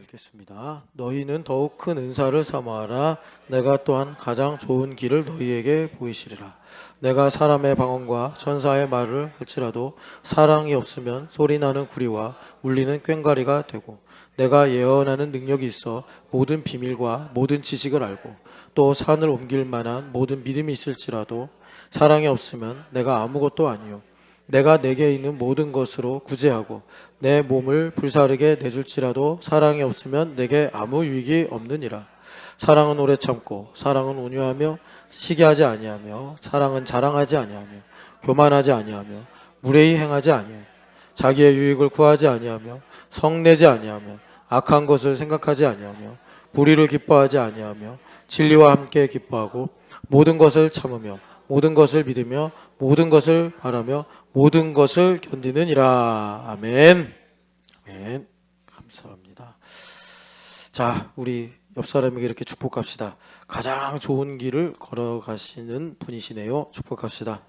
읽겠습니다. 너희는 더욱 큰 은사를 사모하라. 내가 또한 가장 좋은 길을 너희에게 보이시리라. 내가 사람의 방언과 천사의 말을 할지라도 사랑이 없으면 소리나는 구리와 울리는 꽹과리가 되고, 내가 예언하는 능력이 있어 모든 비밀과 모든 지식을 알고 또 산을 옮길 만한 모든 믿음이 있을지라도 사랑이 없으면 내가 아무것도 아니요 내가 내게 있는 모든 것으로 구제하고 내 몸을 불사르게 내줄지라도 사랑이 없으면 내게 아무 유익이 없느니라. 사랑은 오래 참고 사랑은 온유하며 시기하지 아니하며 사랑은 자랑하지 아니하며 교만하지 아니하며 무례히 행하지 아니하며 자기의 유익을 구하지 아니하며 성내지 아니하며 악한 것을 생각하지 아니하며 불의를 기뻐하지 아니하며 진리와 함께 기뻐하고 모든 것을 참으며 모든 것을 믿으며 모든 것을 바라며 모든 것을 견디느니라. 아멘. 아멘. 감사합니다. 자, 우리 옆 사람에게 이렇게 축복합시다. 가장 좋은 길을 걸어가시는 분이시네요. 축복합시다.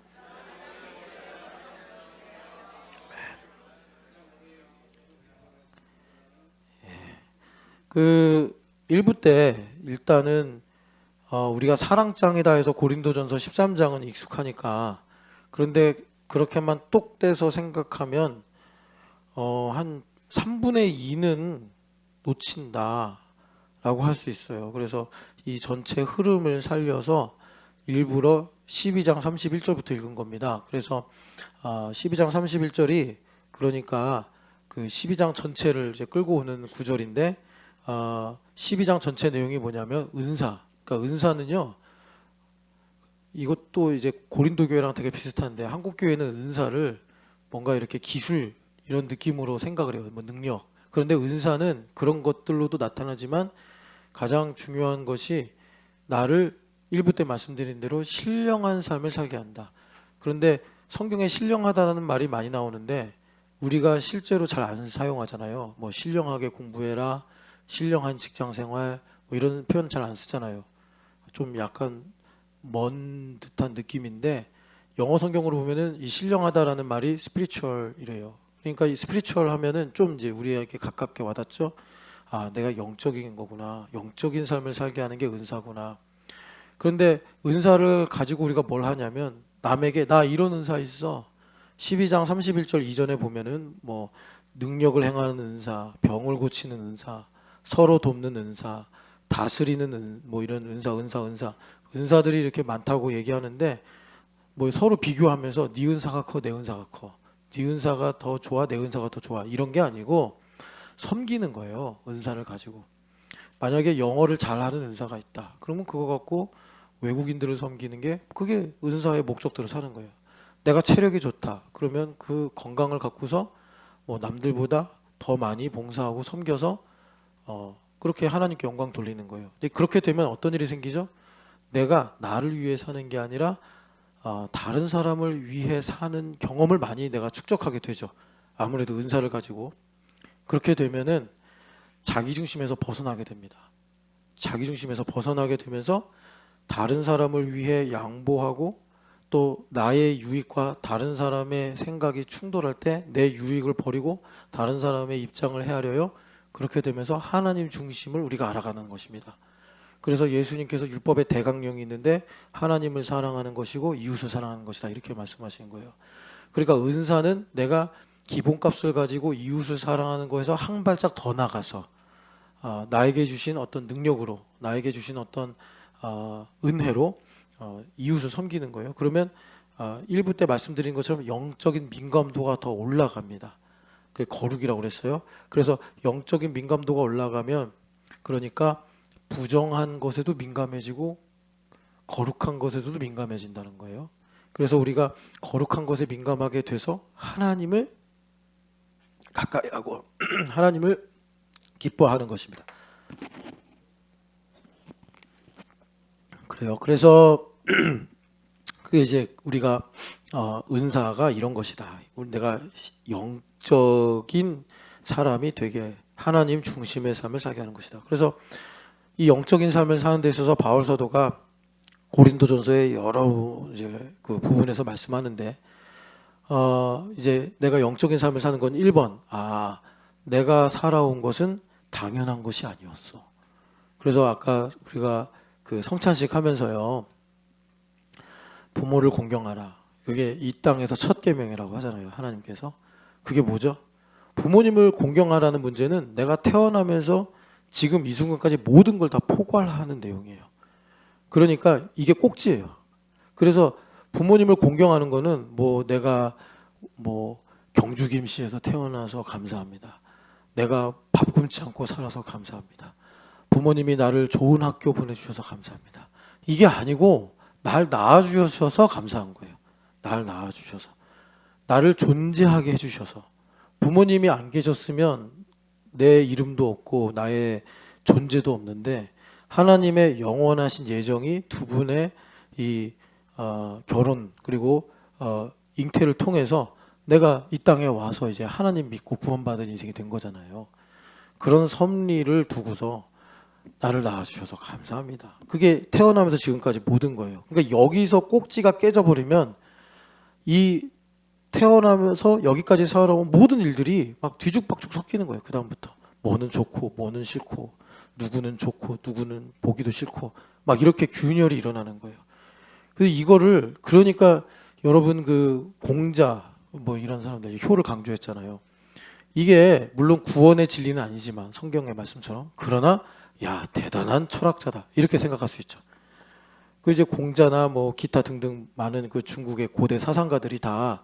그 1부 때 일단은 우리가 사랑장이다 해서 고린도전서 13장은 익숙하니까, 그런데 그렇게만 똑 떼서 생각하면 한 3분의 2는 놓친다라고 할 수 있어요. 그래서 이 전체 흐름을 살려서 일부러 12장 31절부터 읽은 겁니다. 그래서 12장 31절이 그러니까 그 12장 전체를 이제 끌고 오는 구절인데, 12장 전체 내용이 뭐냐면 은사. 그러니까 은사는요, 이것도 이제 고린도 교회랑 되게 비슷한데, 한국 교회는 은사를 뭔가 이렇게 기술 이런 느낌으로 생각을 해요. 뭐 능력. 그런데 은사는 그런 것들로도 나타나지만 가장 중요한 것이 나를 1부 때 말씀드린 대로 신령한 삶을 살게 한다. 그런데 성경에 신령하다는 말이 많이 나오는데 우리가 실제로 잘 안 사용하잖아요. 뭐 신령하게 공부해라, 신령한 직장 생활, 뭐 이런 표현 잘 안 쓰잖아요. 좀 약간 먼 듯한 느낌인데, 영어 성경으로 보면은 이 신령하다라는 말이 스피리추얼이래요. 그러니까 이 스피리추얼 하면은 좀 이제 우리에게 가깝게 와닿죠. 아, 내가 영적인 거구나. 영적인 삶을 살게 하는 게 은사구나. 그런데 은사를 가지고 우리가 뭘 하냐면, 남에게 나 이런 은사 있어. 12장 31절 이전에 보면은 뭐 능력을 행하는 은사, 병을 고치는 은사, 서로 돕는 은사, 다스리는 뭐 이런 은사들이 이렇게 많다고 얘기하는데, 뭐 서로 비교하면서 네 은사가 커, 내 은사가 커, 네 은사가 더 좋아, 내 은사가 더 좋아, 이런 게 아니고 섬기는 거예요. 은사를 가지고 만약에 영어를 잘하는 은사가 있다, 그러면 그거 갖고 외국인들을 섬기는 게 그게 은사의 목적대로 사는 거예요. 내가 체력이 좋다, 그러면 그 건강을 갖고서 뭐 남들보다 더 많이 봉사하고 섬겨서 그렇게 하나님께 영광 돌리는 거예요. 근데 그렇게 되면 어떤 일이 생기죠? 내가 나를 위해 사는 게 아니라 다른 사람을 위해 사는 경험을 많이 내가 축적하게 되죠. 아무래도 은사를 가지고. 그렇게 되면은 자기중심에서 벗어나게 됩니다. 자기중심에서 벗어나게 되면서 다른 사람을 위해 양보하고, 또 나의 유익과 다른 사람의 생각이 충돌할 때 내 유익을 버리고 다른 사람의 입장을 헤아려요. 그렇게 되면서 하나님 중심을 우리가 알아가는 것입니다. 그래서 예수님께서 율법의 대강령이 있는데 하나님을 사랑하는 것이고 이웃을 사랑하는 것이다, 이렇게 말씀하신 거예요. 그러니까 은사는 내가 기본값을 가지고 이웃을 사랑하는 거에서 한 발짝 더 나가서 나에게 주신 어떤 능력으로, 나에게 주신 어떤 은혜로 이웃을 섬기는 거예요. 그러면 1부 때 말씀드린 것처럼 영적인 민감도가 더 올라갑니다. 그게 거룩이라고 그랬어요. 그래서 영적인 민감도가 올라가면, 그러니까 부정한 것에도 민감해지고 거룩한 것에도 민감해진다는 거예요. 그래서 우리가 거룩한 것에 민감하게 돼서 하나님을 가까이 하고 하나님을 기뻐하는 것입니다. 그래요. 그래서 그게 이제 우리가 은사가 이런 것이다. 내가 영적인 사람이 되게 하나님 중심의 삶을 살게 하는 것이다. 그래서 이 영적인 삶을 사는 데 있어서 바울 사도가 고린도전서의 여러 이제 그 부분에서 말씀하는데, 이제 내가 영적인 삶을 사는 건 1번, 내가 살아온 것은 당연한 것이 아니었어. 그래서 아까 우리가 그 성찬식 하면서요, 부모를 공경하라. 그게 이 땅에서 첫 계명이라고 하잖아요. 하나님께서. 그게 뭐죠? 부모님을 공경하라는 문제는 내가 태어나면서 지금 이 순간까지 모든 걸 다 포괄하는 내용이에요. 그러니까 이게 꼭지예요. 그래서 부모님을 공경하는 거는 뭐 내가 뭐 경주김씨에서 태어나서 감사합니다. 내가 밥 굶지 않고 살아서 감사합니다. 부모님이 나를 좋은 학교 보내주셔서 감사합니다. 이게 아니고 날 낳아주셔서 감사한 거예요. 날 낳아주셔서. 나를 존재하게 해주셔서. 부모님이 안 계셨으면 내 이름도 없고 나의 존재도 없는데 하나님의 영원하신 예정이 두 분의 이 결혼 그리고 잉태를 통해서 내가 이 땅에 와서 이제 하나님 믿고 구원받은 인생이 된 거잖아요. 그런 섭리를 두고서 나를 낳아주셔서 감사합니다. 그게 태어나면서 지금까지 모든 거예요. 그러니까 여기서 꼭지가 깨져버리면 이 태어나면서 여기까지 살아온 모든 일들이 막 뒤죽박죽 섞이는 거예요. 그 다음부터 뭐는 좋고 뭐는 싫고 누구는 좋고 누구는 보기도 싫고 막 이렇게 균열이 일어나는 거예요. 그래서 이거를 그러니까 여러분 그 공자 뭐 이런 사람들이 효를 강조했잖아요. 이게 물론 구원의 진리는 아니지만 성경의 말씀처럼 그러나 야 대단한 철학자다 이렇게 생각할 수 있죠. 그 이제 공자나 뭐 기타 등등 많은 그 중국의 고대 사상가들이 다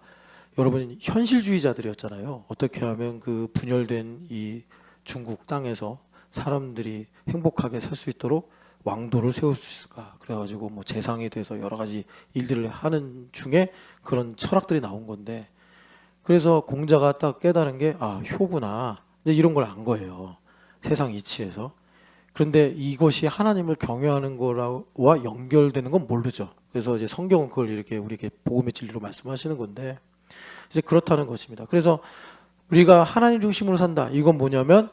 여러분 현실주의자들이었잖아요. 어떻게 하면 그 분열된 이 중국 땅에서 사람들이 행복하게 살 수 있도록 왕도를 세울 수 있을까? 그래가지고 뭐 재상에 대해서 여러 가지 일들을 하는 중에 그런 철학들이 나온 건데, 그래서 공자가 딱 깨달은 게 효구나. 이제 이런 걸 안 거예요. 세상 이치에서. 그런데 이것이 하나님을 경외하는 거와 연결되는 건 모르죠. 그래서 이제 성경은 그걸 이렇게 우리에게 복음의 진리로 말씀하시는 건데 이제 그렇다는 것입니다. 그래서 우리가 하나님 중심으로 산다. 이건 뭐냐면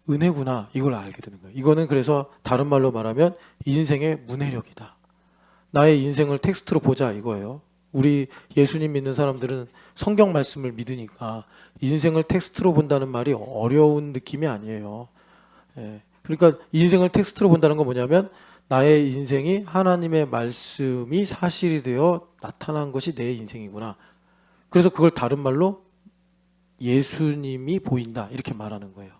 은혜구나. 이걸 알게 되는 거예요. 이거는 그래서 다른 말로 말하면 인생의 문해력이다. 나의 인생을 텍스트로 보자 이거예요. 우리 예수님 믿는 사람들은 성경 말씀을 믿으니까 인생을 텍스트로 본다는 말이 어려운 느낌이 아니에요. 그러니까 인생을 텍스트로 본다는 건 뭐냐면 나의 인생이 하나님의 말씀이 사실이 되어 나타난 것이 내 인생이구나. 그래서 그걸 다른 말로 예수님이 보인다 이렇게 말하는 거예요.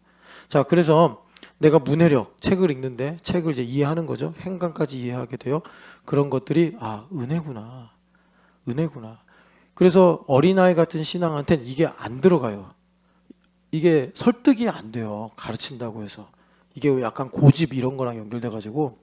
자, 그래서 내가 문해력 책을 읽는데 책을 이제 이해하는 거죠. 행간까지 이해하게 돼요. 그런 것들이 은혜구나. 은혜구나. 그래서 어린아이 같은 신앙한테는 이게 안 들어가요. 이게 설득이 안 돼요. 가르친다고 해서. 이게 약간 고집 이런 거랑 연결돼 가지고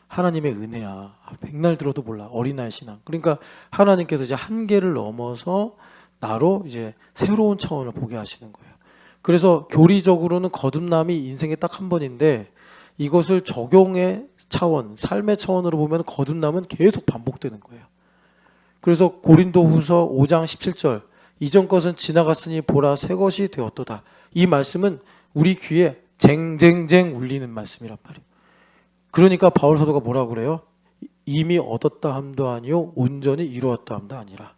하나님의 은혜야. 백날 들어도 몰라. 어린아이 신앙. 그러니까 하나님께서 이제 한계를 넘어서 나로 이제 새로운 차원을 보게 하시는 거예요. 그래서 교리적으로는 거듭남이 인생에 딱 한 번인데 이것을 적용의 차원, 삶의 차원으로 보면 거듭남은 계속 반복되는 거예요. 그래서 고린도후서 5장 17절 이전 것은 지나갔으니 보라 새 것이 되었도다. 이 말씀은 우리 귀에 쟁쟁쟁 울리는 말씀이란 말이에요. 그러니까 바울 사도가 뭐라고 그래요? 이미 얻었다 함도 아니요 온전히 이루었다 함도 아니라.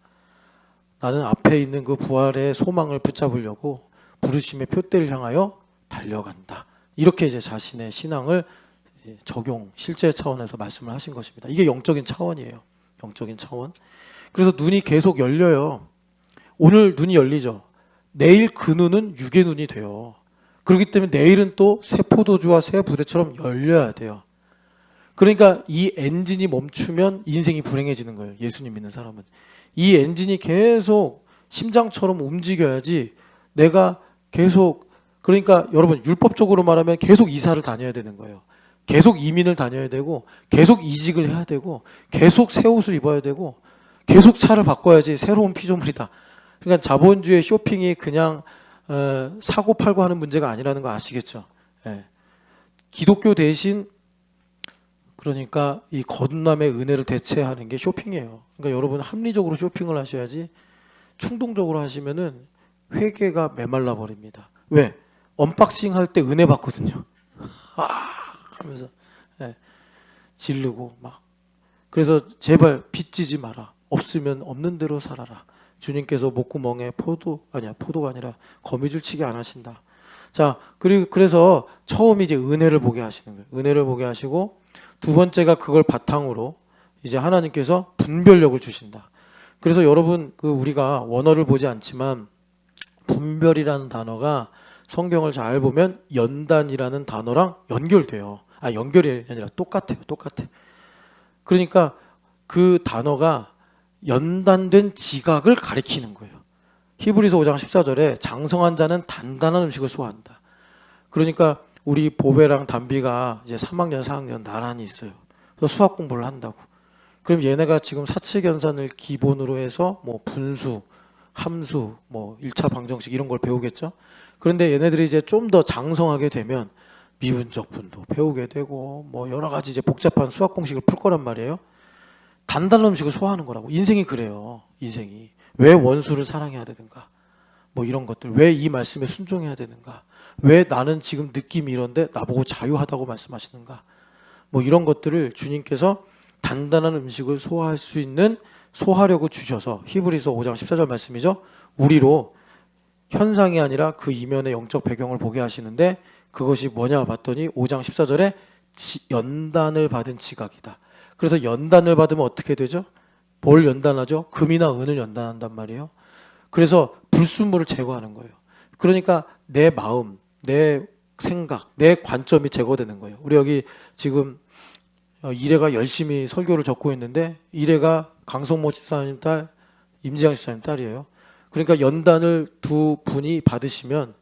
나는 앞에 있는 그 부활의 소망을 붙잡으려고 부르심의 표대를 향하여 달려간다. 이렇게 이제 자신의 신앙을 적용, 실제 차원에서 말씀을 하신 것입니다. 이게 영적인 차원이에요. 영적인 차원. 그래서 눈이 계속 열려요. 오늘 눈이 열리죠. 내일 그 눈은 육의 눈이 돼요. 그렇기 때문에 내일은 또 새 포도주와 새 부대처럼 열려야 돼요. 그러니까 이 엔진이 멈추면 인생이 불행해지는 거예요. 예수님 믿는 사람은. 이 엔진이 계속 심장처럼 움직여야지 내가 계속, 그러니까 여러분 율법적으로 말하면 계속 이사를 다녀야 되는 거예요. 계속 이민을 다녀야 되고 계속 이직을 해야 되고 계속 새 옷을 입어야 되고 계속 차를 바꿔야지 새로운 피조물이다. 그러니까 자본주의 쇼핑이 그냥 사고 팔고 하는 문제가 아니라는 거 아시겠죠? 기독교 대신 그러니까 이 거듭남의 은혜를 대체하는 게 쇼핑이에요. 그러니까 여러분 합리적으로 쇼핑을 하셔야지 충동적으로 하시면은 회개가 메말라 버립니다. 왜? 언박싱 할 때 은혜 받거든요. 하면서 지르고 막. 그래서 제발 빚지지 마라. 없으면 없는 대로 살아라. 주님께서 목구멍에 포도가 아니라 거미줄 치게 안 하신다. 자, 그래서 처음 이제 은혜를 보게 하시는 거예요. 은혜를 보게 하시고 두 번째가 그걸 바탕으로 이제 하나님께서 분별력을 주신다. 그래서 여러분 우리가 원어를 보지 않지만 분별이라는 단어가 성경을 잘 보면 연단이라는 단어랑 연결돼요. 연결이 아니라 똑같아요. 똑같아. 그러니까 그 단어가 연단된 지각을 가리키는 거예요. 히브리서 5장 14절에 장성한 자는 단단한 음식을 소화한다. 그러니까 우리 보배랑 담비가 이제 3학년, 4학년 나란히 있어요. 그래서 수학 공부를 한다고. 그럼 얘네가 지금 사칙연산을 기본으로 해서 뭐 분수, 함수, 뭐 1차 방정식 이런 걸 배우겠죠. 그런데 얘네들이 이제 좀 더 장성하게 되면 미분적 분도 배우게 되고 뭐 여러 가지 이제 복잡한 수학 공식을 풀 거란 말이에요. 단단한 음식을 소화하는 거라고. 인생이 그래요. 인생이. 왜 원수를 사랑해야 되는가? 뭐 이런 것들. 왜 이 말씀에 순종해야 되는가? 왜 나는 지금 느낌이 이런데 나보고 자유하다고 말씀하시는가? 뭐 이런 것들을 주님께서 단단한 음식을 소화할 수 있는 소화력을 주셔서 히브리서 5장 14절 말씀이죠. 우리로 현상이 아니라 그 이면의 영적 배경을 보게 하시는데 그것이 뭐냐 봤더니 5장 14절에 연단을 받은 지각이다. 그래서 연단을 받으면 어떻게 되죠? 뭘 연단하죠? 금이나 은을 연단한단 말이에요. 그래서 불순물을 제거하는 거예요. 그러니까 내 마음, 내 생각, 내 관점이 제거되는 거예요. 우리 여기 지금 이래가 열심히 설교를 적고 있는데 이래가 강성모 집사님 딸, 임지양 집사님 딸이에요. 그러니까 연단을 두 분이 받으시면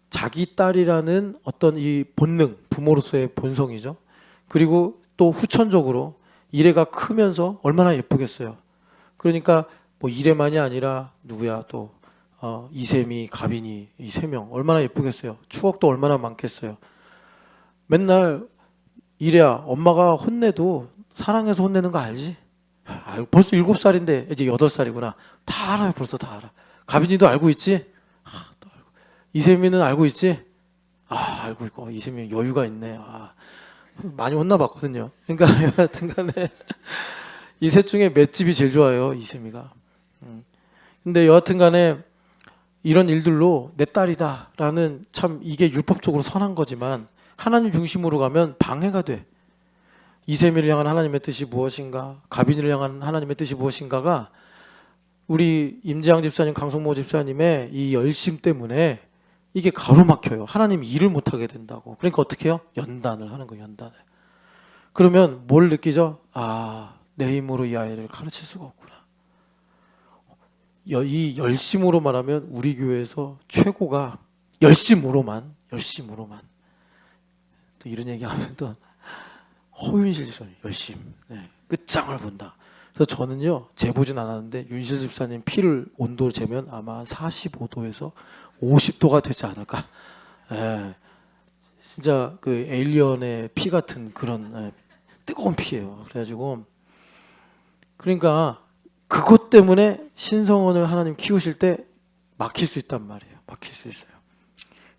자기 딸이라는 어떤 이 본능, 부모로서의 본성이죠. 그리고 또 후천적으로 이래가 크면서 얼마나 예쁘겠어요. 그러니까 뭐 이래만이 아니라 누구야 또 이샘이, 가빈이 이 세 명 얼마나 예쁘겠어요. 추억도 얼마나 많겠어요. 맨날 이래야 엄마가 혼내도 사랑해서 혼내는 거 알지? 벌써 7살인데 이제 8살이구나. 다 알아요. 벌써 다 알아. 가빈이도 알고 있지? 또 알고. 이샘이는 알고 있지? 알고 있고. 이샘이 여유가 있네. 많이 혼나봤거든요. 그러니까 여하튼 간에 이 셋 중에 맷집이 제일 좋아요. 이샘이가. 근데 여하튼 간에 이런 일들로 내 딸이다라는 참 이게 율법적으로 선한 거지만 하나님 중심으로 가면 방해가 돼. 이세미를 향한 하나님의 뜻이 무엇인가, 가빈이를 향한 하나님의 뜻이 무엇인가가 우리 임지양 집사님, 강성모 집사님의 이 열심 때문에 이게 가로막혀요. 하나님이 일을 못하게 된다고. 그러니까 어떻게 해요? 연단을 하는 거예요. 연단을. 그러면 뭘 느끼죠? 내 힘으로 이 아이를 가르칠 수가 없구나. 이 열심으로 말하면 우리 교회에서 최고가 열심으로만 또 이런 얘기하면 또 허윤실 집사님 열심 끝장을 본다. 그래서 저는요 재보진 않았는데 윤실 집사님 피를 온도를 재면 아마 한 45도에서 50도가 되지 않을까. 진짜 그 에일리언의 피 같은 그런 뜨거운 피예요. 그래가지고 그러니까 그것 때문에 신성원을 하나님 키우실 때 막힐 수 있단 말이에요. 막힐 수 있어요.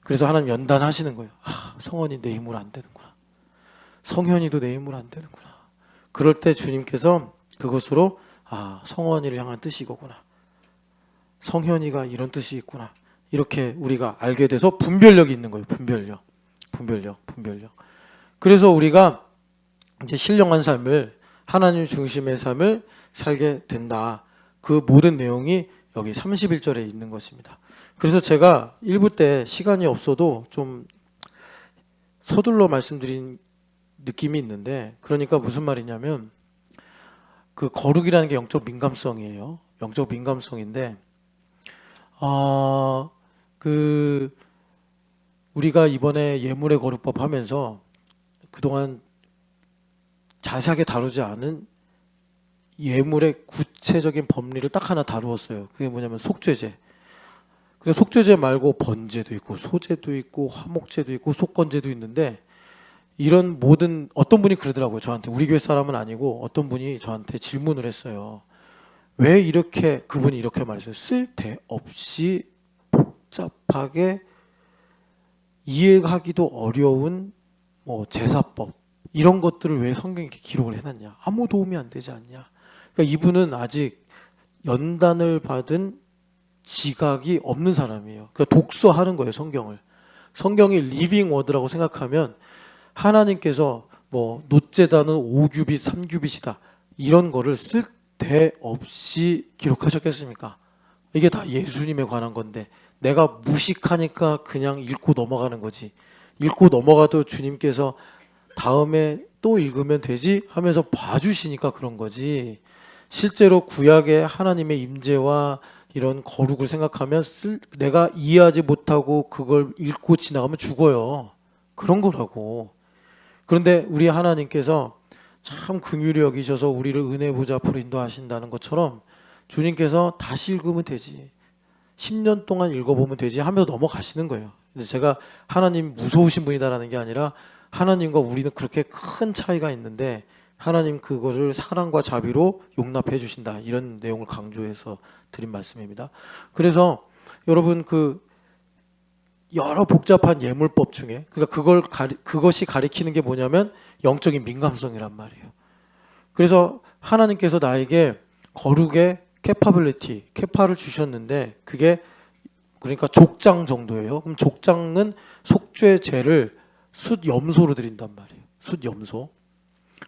그래서 하나님 연단하시는 거예요. 성원이 내 힘으로 안 되는구나. 성현이도 내 힘으로 안 되는구나. 그럴 때 주님께서 그것으로 성원이를 향한 뜻이 이거구나. 성현이가 이런 뜻이 있구나. 이렇게 우리가 알게 돼서 분별력이 있는 거예요. 분별력. 그래서 우리가 이제 신령한 삶을 하나님 중심의 삶을 살게 된다. 그 모든 내용이 여기 31절에 있는 것입니다. 그래서 제가 1부 때 시간이 없어도 좀 서둘러 말씀드린 느낌이 있는데 그러니까 무슨 말이냐면 그 거룩이라는 게 영적 민감성이에요. 영적 민감성인데 우리가 이번에 예물의 거룩법 하면서 그동안 자세하게 다루지 않은 예물의 구체적인 법리를 딱 하나 다루었어요. 그게 뭐냐면 속죄제. 그래서 속죄제 말고 번제도 있고 소제도 있고 화목제도 있고 속건제도 있는데 이런 모든 어떤 분이 그러더라고요. 저한테 우리 교회 사람은 아니고 어떤 분이 저한테 질문을 했어요. 왜 이렇게 그분이 이렇게 말했어요. 쓸데없이 복잡하게 이해하기도 어려운 뭐 제사법 이런 것들을 왜 성경에 이렇게 기록을 해놨냐. 아무 도움이 안 되지 않냐. 그러니까 이분은 아직 연단을 받은 지각이 없는 사람이에요. 그러니까 독서하는 거예요. 성경을. 성경이 리빙 워드라고 생각하면 하나님께서 뭐 놋재단은 5규빗, 3규빗이다 이런 거를 쓸데없이 기록하셨겠습니까? 이게 다 예수님에 관한 건데 내가 무식하니까 그냥 읽고 넘어가는 거지. 읽고 넘어가도 주님께서 다음에 또 읽으면 되지 하면서 봐주시니까 그런 거지. 실제로 구약의 하나님의 임재와 이런 거룩을 생각하면 내가 이해하지 못하고 그걸 읽고 지나가면 죽어요. 그런 거라고. 그런데 우리 하나님께서 참 긍휼히 여기셔서 우리를 은혜 보좌 앞으로 인도하신다는 것처럼 주님께서 다시 읽으면 되지, 10년 동안 읽어보면 되지 하면서 넘어가시는 거예요. 근데 제가 하나님 무서우신 분이다라는 게 아니라 하나님과 우리는 그렇게 큰 차이가 있는데 하나님 그거를 사랑과 자비로 용납해 주신다, 이런 내용을 강조해서 드린 말씀입니다. 그래서 여러분 그 여러 복잡한 예물법 중에 그러니까 그것이 가리키는 게 뭐냐면 영적인 민감성이란 말이에요. 그래서 하나님께서 나에게 거룩의 캐파를 주셨는데 그게 그러니까 족장 정도예요. 그럼 족장은 속죄 죄를 숫염소로 드린단 말이에요. 숫염소.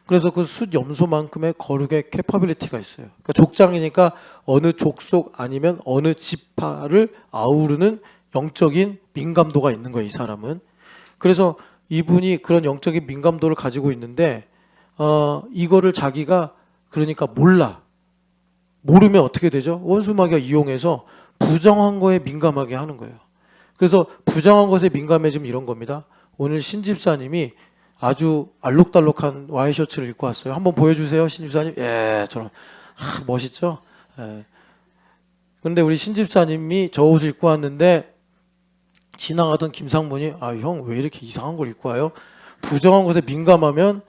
그래서 그 숫염소만큼의 거룩의 캐파빌리티가 있어요. 그러니까 족장이니까 어느 족속 아니면 어느 지파를 아우르는 영적인 민감도가 있는 거예요, 이 사람은. 그래서 이분이 그런 영적인 민감도를 가지고 있는데 이거를 자기가 그러니까 모르면 어떻게 되죠? 원수마귀가 이용해서 부정한 거에 민감하게 하는 거예요. 그래서 부정한 것에 민감해지면 이런 겁니다. 오늘 신집사님이 아주 알록달록한 와이셔츠를 입고 왔어요. 한번 보여주세요, 신집사님. 예, 저런 멋있죠? 예. 그런데 우리 신집사님이 저 옷을 입고 왔는데 지나가던 김상문이 형 왜 이렇게 이상한 걸 입고 와요? 부정한 것에 민감하면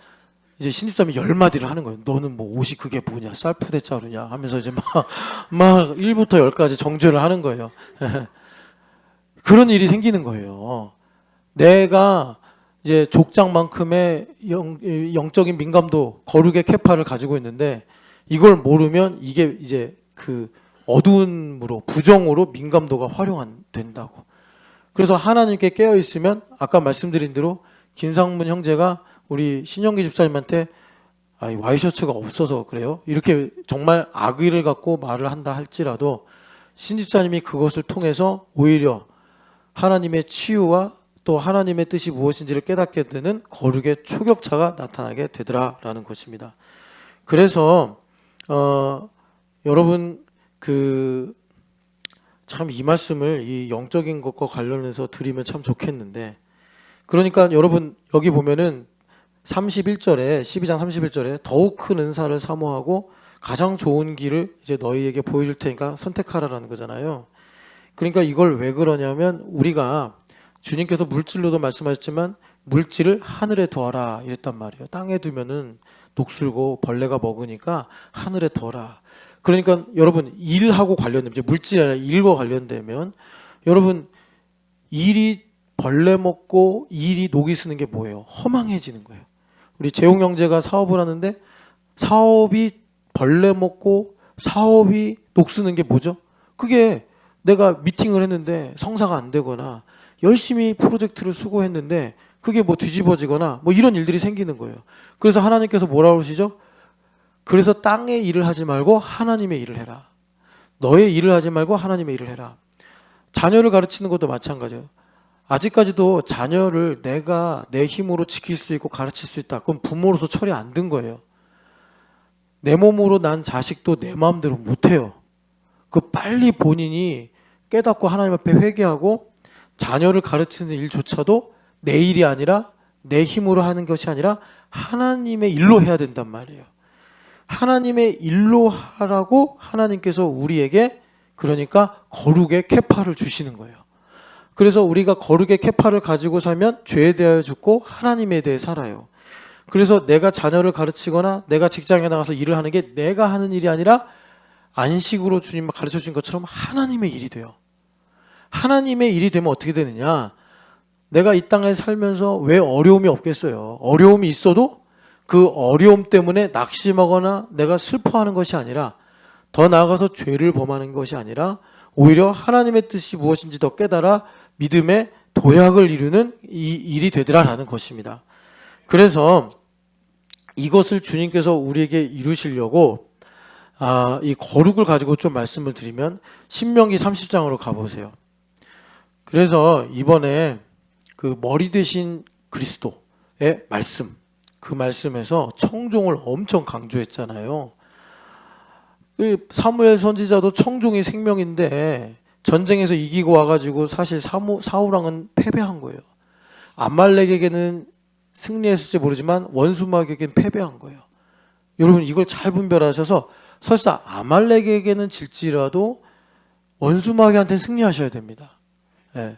이제 신입사람이 10마디를 하는 거예요. 너는 뭐 옷이 그게 뭐냐, 쌀푸대 자루냐 하면서 이제 막 1부터 10까지 정죄를 하는 거예요. 그런 일이 생기는 거예요. 내가 이제 족장만큼의 영적인 민감도, 거룩의 캐파를 가지고 있는데 이걸 모르면 이게 이제 그 어두움으로, 부정으로 민감도가 활용된다고. 그래서 하나님께 깨어 있으면 아까 말씀드린 대로 김상문 형제가 우리 신영기 집사님한테 와이셔츠가 없어서 그래요, 이렇게 정말 악의를 갖고 말을 한다 할지라도 신 집사님이 그것을 통해서 오히려 하나님의 치유와 또 하나님의 뜻이 무엇인지를 깨닫게 되는 거룩의 초격차가 나타나게 되더라라는 것입니다. 그래서 여러분 참 이 말씀을 이 영적인 것과 관련해서 드리면 참 좋겠는데, 그러니까 여러분 여기 보면은 31절에 12장 31절에 더욱 큰 은사를 사모하고 가장 좋은 길을 이제 너희에게 보여줄 테니까 선택하라라는 거잖아요. 그러니까 이걸 왜 그러냐면 우리가 주님께서 물질로도 말씀하셨지만 물질을 하늘에 두어라 이랬단 말이에요. 땅에 두면은 녹슬고 벌레가 먹으니까 하늘에 두어라. 그러니까 여러분 일하고 관련되면, 이제 물질이 아니라 일과 관련되면 여러분 일이 벌레 먹고 일이 녹이 쓰는 게 뭐예요? 허망해지는 거예요. 우리 재용 형제가 사업을 하는데 사업이 벌레 먹고 사업이 녹 쓰는 게 뭐죠? 그게 내가 미팅을 했는데 성사가 안 되거나 열심히 프로젝트를 수고했는데 그게 뭐 뒤집어지거나 뭐 이런 일들이 생기는 거예요. 그래서 하나님께서 뭐라고 그러시죠? 그래서 땅의 일을 하지 말고 하나님의 일을 해라. 너의 일을 하지 말고 하나님의 일을 해라. 자녀를 가르치는 것도 마찬가지예요. 아직까지도 자녀를 내가 내 힘으로 지킬 수 있고 가르칠 수 있다, 그건 부모로서 철이 안 든 거예요. 내 몸으로 난 자식도 내 마음대로 못해요. 그 빨리 본인이 깨닫고 하나님 앞에 회개하고 자녀를 가르치는 일조차도 내 일이 아니라 내 힘으로 하는 것이 아니라 하나님의 일로 해야 된단 말이에요. 하나님의 일로 하라고 하나님께서 우리에게 그러니까 거룩의 캐파를 주시는 거예요. 그래서 우리가 거룩의 캐파를 가지고 살면 죄에 대하여 죽고 하나님에 대해 살아요. 그래서 내가 자녀를 가르치거나 내가 직장에 나가서 일을 하는 게 내가 하는 일이 아니라 안식으로 주님 가르쳐 주신 것처럼 하나님의 일이 돼요. 하나님의 일이 되면 어떻게 되느냐? 내가 이 땅에 살면서 왜 어려움이 없겠어요? 어려움이 있어도 그 어려움 때문에 낙심하거나 내가 슬퍼하는 것이 아니라, 더 나아가서 죄를 범하는 것이 아니라 오히려 하나님의 뜻이 무엇인지 더 깨달아 믿음의 도약을 이루는 이 일이 되더라라는 것입니다. 그래서 이것을 주님께서 우리에게 이루시려고 이 거룩을 가지고 좀 말씀을 드리면 신명기 30장으로 가보세요. 그래서 이번에 그 머리 대신 그리스도의 말씀, 그 말씀에서 청종을 엄청 강조했잖아요. 사무엘 선지자도 청종이 생명인데 전쟁에서 이기고 와가지고 사실 사울왕은 패배한 거예요. 아말렉에게는 승리했을지 모르지만 원수막에게는 패배한 거예요. 여러분 이걸 잘 분별하셔서 설사 아말렉에게는 질지라도 원수마귀한테는 승리하셔야 됩니다. 예.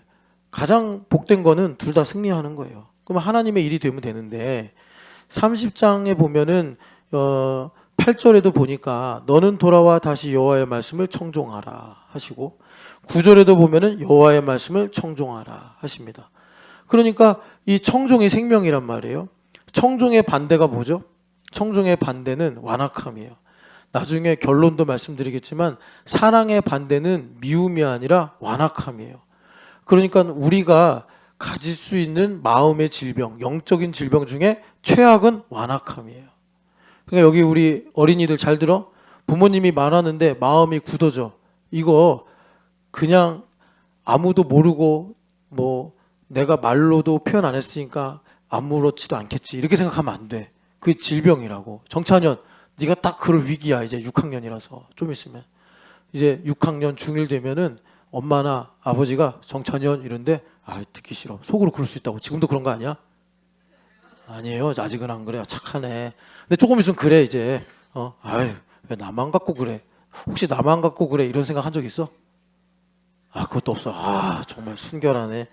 가장 복된 거는 둘 다 승리하는 거예요. 그럼 하나님의 일이 되면 되는데 30장에 보면은 8절에도 보니까 너는 돌아와 다시 여호와의 말씀을 청종하라 하시고 9절에도 보면은 여호와의 말씀을 청종하라 하십니다. 그러니까 이 청종이 생명이란 말이에요. 청종의 반대가 뭐죠? 청종의 반대는 완악함이에요. 나중에 결론도 말씀드리겠지만 사랑의 반대는 미움이 아니라 완악함이에요. 그러니까 우리가 가질 수 있는 마음의 질병, 영적인 질병 중에 최악은 완악함이에요. 그러니까 여기 우리 어린이들 잘 들어? 부모님이 말하는데 마음이 굳어져. 이거 그냥 아무도 모르고 뭐 내가 말로도 표현 안 했으니까 아무렇지도 않겠지 이렇게 생각하면 안 돼. 그게 질병이라고. 정찬현 네가 딱 그럴 위기야. 이제 6학년이라서 좀 있으면 이제 6학년 중1 되면은 엄마나 아버지가 정찬현 이런데 듣기 싫어. 속으로 그럴 수 있다고. 지금도 그런 거 아니야? 아니에요. 아직은 안 그래. 착하네. 근데 조금 있으면 그래 이제. 왜 나만 갖고 그래? 혹시 나만 갖고 그래? 이런 생각 한 적 있어? 그것도 없어. 정말 순결하네.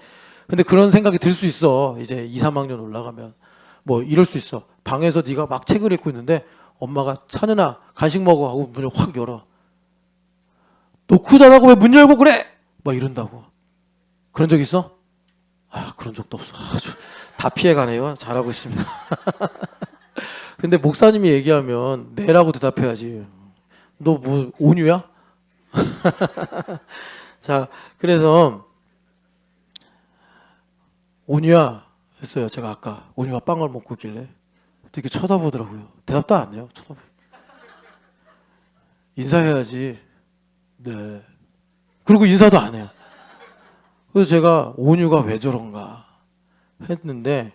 근데 그런 생각이 들 수 있어. 이제 2, 3학년 올라가면 뭐 이럴 수 있어. 방에서 네가 막 책을 읽고 있는데 엄마가 찬현아 간식 먹어 하고 문을 확 열어. 너 크다라고 왜 문 열고 그래? 막 이런다고. 그런 적 있어? 그런 적도 없어. 다 피해가네요. 잘하고 있습니다. 근데 목사님이 얘기하면 네라고 대답해야지. 너 뭐 온유야? 자, 그래서 온유야 했어요. 제가 아까 온유가 빵을 먹고 있길래 되게 쳐다보더라고요. 대답도 안 해요. 인사해야지. 네. 그리고 인사도 안 해요. 그래서 제가 온유가 왜 저런가 했는데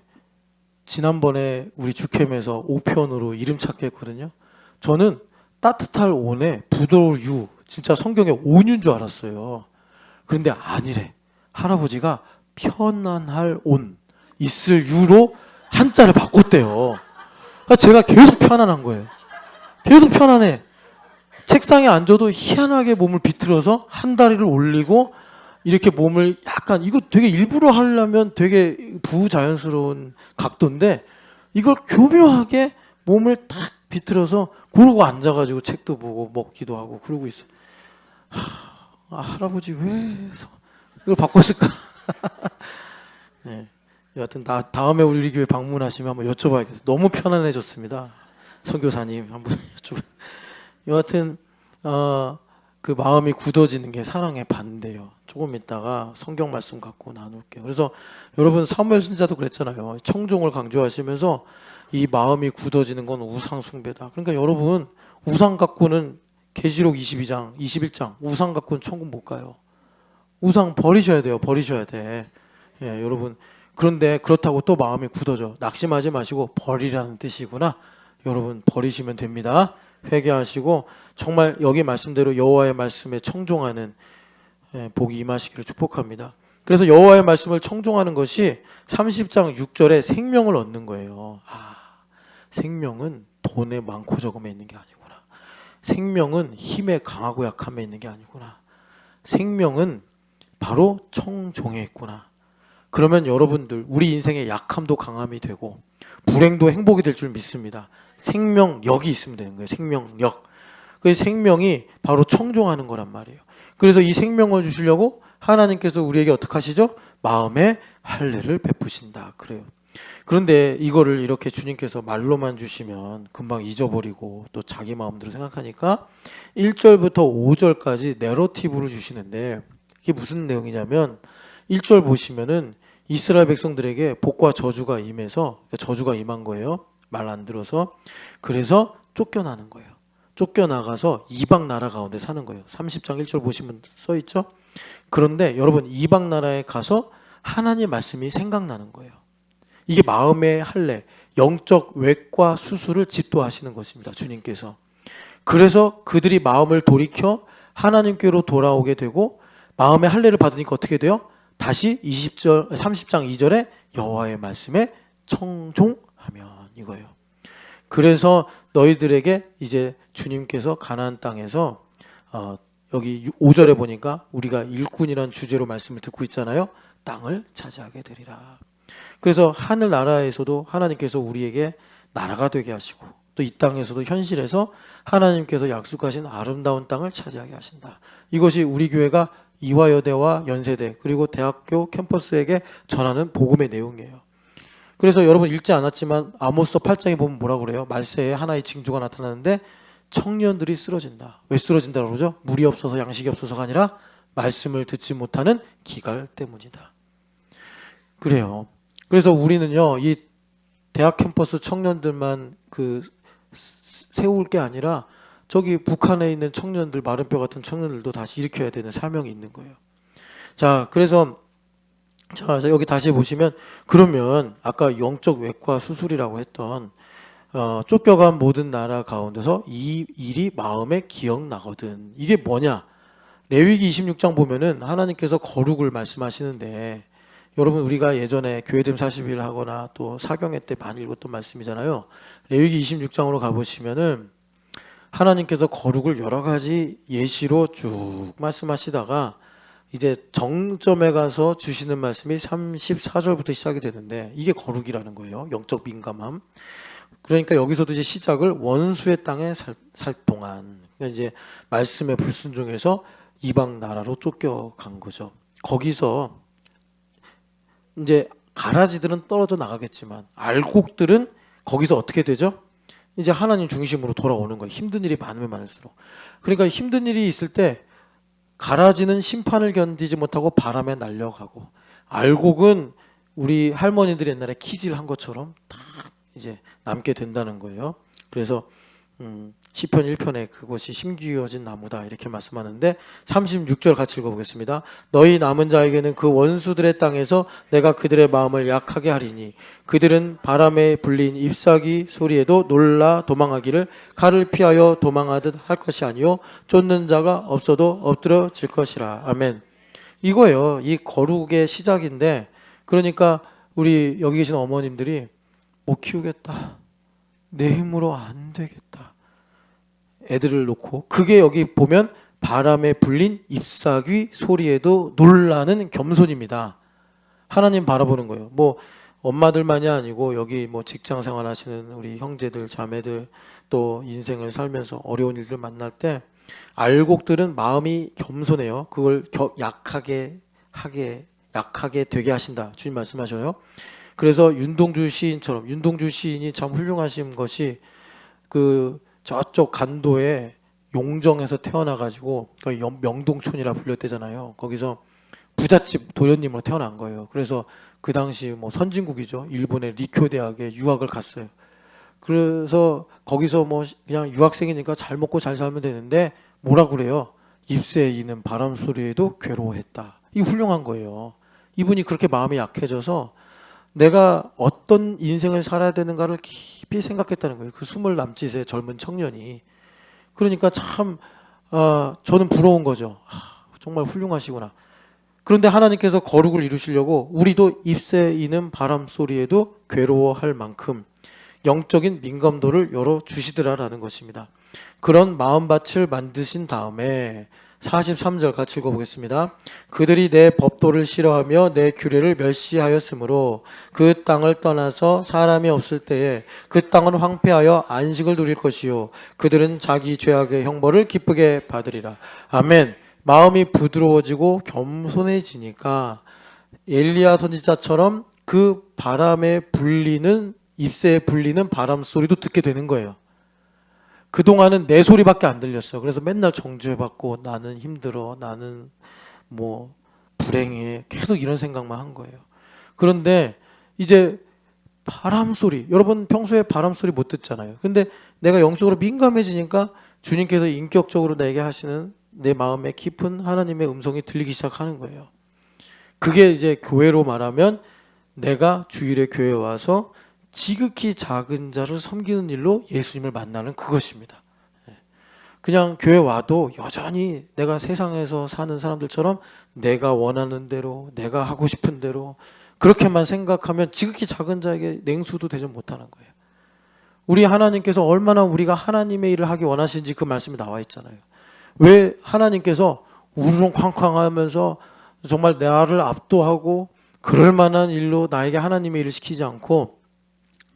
지난번에 우리 주캠에서 5편으로 이름 찾기 했거든요. 저는 따뜻할 온에 부드러울 유, 진짜 성경에 온유인 줄 알았어요. 그런데 아니래. 할아버지가 편안할 온, 있을 유로 한자를 바꿨대요. 제가 계속 편안한 거예요. 계속 편안해. 책상에 앉아도 희한하게 몸을 비틀어서 한 다리를 올리고 이렇게 몸을 약간 이거 되게 일부러 하려면 되게 부자연스러운 각도인데 이걸 교묘하게 몸을 탁 비틀어서 그러고 앉아가지고 책도 보고 먹기도 하고 그러고 있어요. 할아버지 왜 이걸 바꿨을까? 네. 여하튼 다음에 우리 교회 방문하시면 한번 여쭤봐야겠어요. 너무 편안해졌습니다. 선교사님 한번 여쭤봐. 여하튼 그 마음이 굳어지는 게 사랑의 반대예요. 조금 있다가 성경 말씀 갖고 나눌게요. 그래서 여러분 사무엘 선지자도 그랬잖아요. 청종을 강조하시면서 이 마음이 굳어지는 건 우상 숭배다. 그러니까 여러분 우상 갖고는 계시록 22장, 21장 우상 갖고는 천국 못 가요. 우상 버리셔야 돼요. 버리셔야 돼. 예, 여러분 그런데 그렇다고 또 마음이 굳어져. 낙심하지 마시고 버리라는 뜻이구나. 여러분 버리시면 됩니다. 회개하시고 정말 여기 말씀대로 여호와의 말씀에 청종하는 복이 임하시기를 축복합니다. 그래서 여호와의 말씀을 청종하는 것이 30장 6절에 생명을 얻는 거예요. 생명은 돈에 많고 적음에 있는 게 아니구나. 생명은 힘에 강하고 약함에 있는 게 아니구나. 생명은 바로 청종에 있구나. 그러면 여러분들 우리 인생의 약함도 강함이 되고 불행도 행복이 될 줄 믿습니다. 생명력이 있으면 되는 거예요. 생명력. 그 생명이 바로 청종하는 거란 말이에요. 그래서 이 생명을 주시려고 하나님께서 우리에게 어떻게 하시죠? 마음에 할례를 베푸신다. 그래요. 그런데 이거를 이렇게 주님께서 말로만 주시면 금방 잊어버리고 또 자기 마음대로 생각하니까 1절부터 5절까지 내러티브를 주시는데 이게 무슨 내용이냐면 1절 보시면은 이스라엘 백성들에게 복과 저주가 임해서, 저주가 임한 거예요. 말 안 들어서. 그래서 쫓겨나는 거예요. 쫓겨나가서 이방 나라 가운데 사는 거예요. 30장 1절 보시면 써 있죠. 그런데 여러분, 이방 나라에 가서 하나님 말씀이 생각나는 거예요. 이게 마음의 할례, 영적 외과 수술을 집도하시는 것입니다. 주님께서. 그래서 그들이 마음을 돌이켜 하나님께로 돌아오게 되고, 마음의 할례를 받으니까 어떻게 돼요? 다시 30장 2절에 여호와의 말씀에 청종하면, 이거예요. 그래서 너희들에게 이제 주님께서 가나안 땅에서 여기 5절에 보니까 우리가 일꾼이라는 주제로 말씀을 듣고 있잖아요. 땅을 차지하게 되리라. 그래서 하늘나라에서도 하나님께서 우리에게 나라가 되게 하시고, 또 이 땅에서도 현실에서 하나님께서 약속하신 아름다운 땅을 차지하게 하신다. 이것이 우리 교회가 이화여대와 연세대 그리고 대학교 캠퍼스에게 전하는 복음의 내용이에요. 그래서 여러분 읽지 않았지만 아모스 8장에 보면 뭐라고 그래요? 말세에 하나의 징조가 나타나는데 청년들이 쓰러진다. 왜 쓰러진다고 그러죠? 물이 없어서 양식이 없어서가 아니라 말씀을 듣지 못하는 기갈 때문이다. 그래요. 그래서 우리는요, 이 대학 캠퍼스 청년들만 세울 게 아니라 저기 북한에 있는 청년들, 마른뼈 같은 청년들도 다시 일으켜야 되는 사명이 있는 거예요. 자, 그래서 자, 여기 다시 보시면, 그러면 아까 영적 외과 수술이라고 했던 쫓겨간 모든 나라 가운데서 이 일이 마음에 기억나거든. 이게 뭐냐? 레위기 26장 보면은 하나님께서 거룩을 말씀하시는데, 여러분 우리가 예전에 교회됨 40일 하거나 또 사경회 때 많이 읽었던 말씀이잖아요. 레위기 26장으로 가보시면은 하나님께서 거룩을 여러 가지 예시로 쭉 말씀하시다가 이제 정점에 가서 주시는 말씀이 34절부터 시작이 되는데, 이게 거룩이라는 거예요. 영적 민감함. 그러니까 여기서도 이제 시작을 원수의 땅에 살 동안, 그러니까 이제 말씀에 불순종해서 이방 나라로 쫓겨간 거죠. 거기서 이제 가라지들은 떨어져 나가겠지만 알곡들은 거기서 어떻게 되죠? 이제 하나님 중심으로 돌아오는 거예요. 힘든 일이 많으면 많을수록. 그러니까 힘든 일이 있을 때 가라지는 심판을 견디지 못하고 바람에 날려가고, 알곡은 우리 할머니들이 옛날에 키질한 것처럼 딱 이제 남게 된다는 거예요. 그래서 시편 1편에 그것이 심기어진 나무다 이렇게 말씀하는데, 36절 같이 읽어보겠습니다. 너희 남은 자에게는 그 원수들의 땅에서 내가 그들의 마음을 약하게 하리니 그들은 바람에 불린 잎사귀 소리에도 놀라 도망하기를 칼을 피하여 도망하듯 할 것이 아니요 쫓는 자가 없어도 엎드러질 것이라. 아멘. 이거예요. 이 거룩의 시작인데, 그러니까 우리 여기 계신 어머님들이 못 키우겠다, 내 힘으로 안 되겠다, 애들을 놓고, 그게 여기 보면 바람에 불린 잎사귀 소리에도 놀라는 겸손입니다. 하나님 바라보는 거예요. 뭐 엄마들만이 아니고 여기 뭐 직장 생활 하시는 우리 형제들, 자매들, 또 인생을 살면서 어려운 일들 만날 때 알곡들은 마음이 겸손해요. 그걸 약하게 되게 하신다. 주님 말씀하셔요. 그래서 윤동주 시인이 참 훌륭하신 것이, 저쪽 간도에 용정에서 태어나가지고 명동촌이라 불렸대잖아요. 거기서 부잣집 도련님으로 태어난 거예요. 그래서 그 당시 뭐 선진국이죠. 일본의 리쿄 대학에 유학을 갔어요. 그래서 거기서 뭐 그냥 유학생이니까 잘 먹고 잘 살면 되는데 뭐라 그래요? 잎새에 이는 바람 소리에도 괴로워했다. 이 훌륭한 거예요. 이분이 그렇게 마음이 약해져서 내가 어떤 인생을 살아야 되는가를 깊이 생각했다는 거예요. 그 20남짓의 젊은 청년이. 그러니까 참 저는 부러운 거죠. 정말 훌륭하시구나. 그런데 하나님께서 거룩을 이루시려고 우리도 잎새에 이는 바람 소리에도 괴로워할 만큼 영적인 민감도를 열어주시더라라는 것입니다. 그런 마음밭을 만드신 다음에 43절 같이 읽어보겠습니다. 그들이 내 법도를 싫어하며 내 규례를 멸시하였으므로 그 땅을 떠나서 사람이 없을 때에 그 땅은 황폐하여 안식을 누릴 것이요 그들은 자기 죄악의 형벌을 기쁘게 받으리라. 아멘. 마음이 부드러워지고 겸손해지니까 엘리야 선지자처럼 그 바람에 불리는, 잎새에 불리는 바람 소리도 듣게 되는 거예요. 그동안은 내 소리밖에 안 들렸어. 그래서 맨날 정죄받고 나는 힘들어, 나는 뭐 불행해. 계속 이런 생각만 한 거예요. 그런데 이제 바람 소리, 여러분 평소에 바람 소리 못 듣잖아요. 근데 내가 영적으로 민감해지니까 주님께서 인격적으로 내게 하시는 내 마음에 깊은 하나님의 음성이 들리기 시작하는 거예요. 그게 이제 교회로 말하면 내가 주일에 교회에 와서 지극히 작은 자를 섬기는 일로 예수님을 만나는 그것입니다. 그냥 교회 와도 여전히 내가 세상에서 사는 사람들처럼 내가 원하는 대로, 내가 하고 싶은 대로 그렇게만 생각하면 지극히 작은 자에게 냉수도 대접 못하는 거예요. 우리 하나님께서 얼마나 우리가 하나님의 일을 하기 원하시는지 그 말씀이 나와 있잖아요. 왜 하나님께서 우르렁쾅쾅하면서 정말 나를 압도하고 그럴 만한 일로 나에게 하나님의 일을 시키지 않고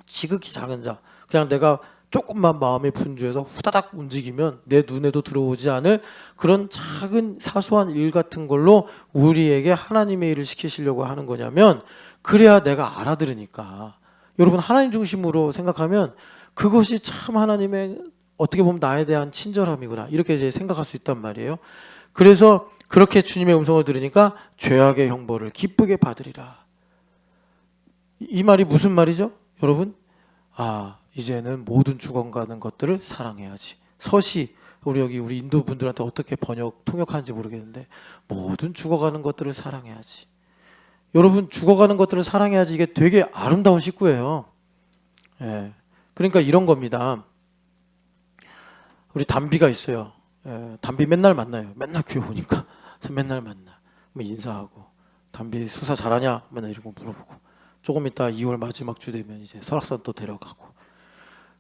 지극히 작은 자, 그냥 내가 조금만 마음에 분주해서 후다닥 움직이면 내 눈에도 들어오지 않을 그런 작은 사소한 일 같은 걸로 우리에게 하나님의 일을 시키시려고 하는 거냐면, 그래야 내가 알아들으니까. 여러분, 하나님 중심으로 생각하면 그것이 참 하나님의 어떻게 보면 나에 대한 친절함이구나, 이렇게 이제 생각할 수 있단 말이에요. 그래서 그렇게 주님의 음성을 들으니까 죄악의 형벌을 기쁘게 받으리라. 이 말이 무슨 말이죠? 여러분, 이제는 모든 죽어가는 것들을 사랑해야지. 서시, 우리 인도 분들한테 어떻게 통역하는지 모르겠는데, 모든 죽어가는 것들을 사랑해야지. 여러분, 죽어가는 것들을 사랑해야지, 이게 되게 아름다운 식구예요. 예. 그러니까 이런 겁니다. 우리 담비가 있어요. 예. 담비 맨날 만나요. 맨날 교회 오니까 맨날 만나. 뭐 인사하고, 담비 수사 잘하냐? 맨날 이런 거 물어보고, 조금 있다 2월 마지막 주 되면 이제 설악산 또 데려가고,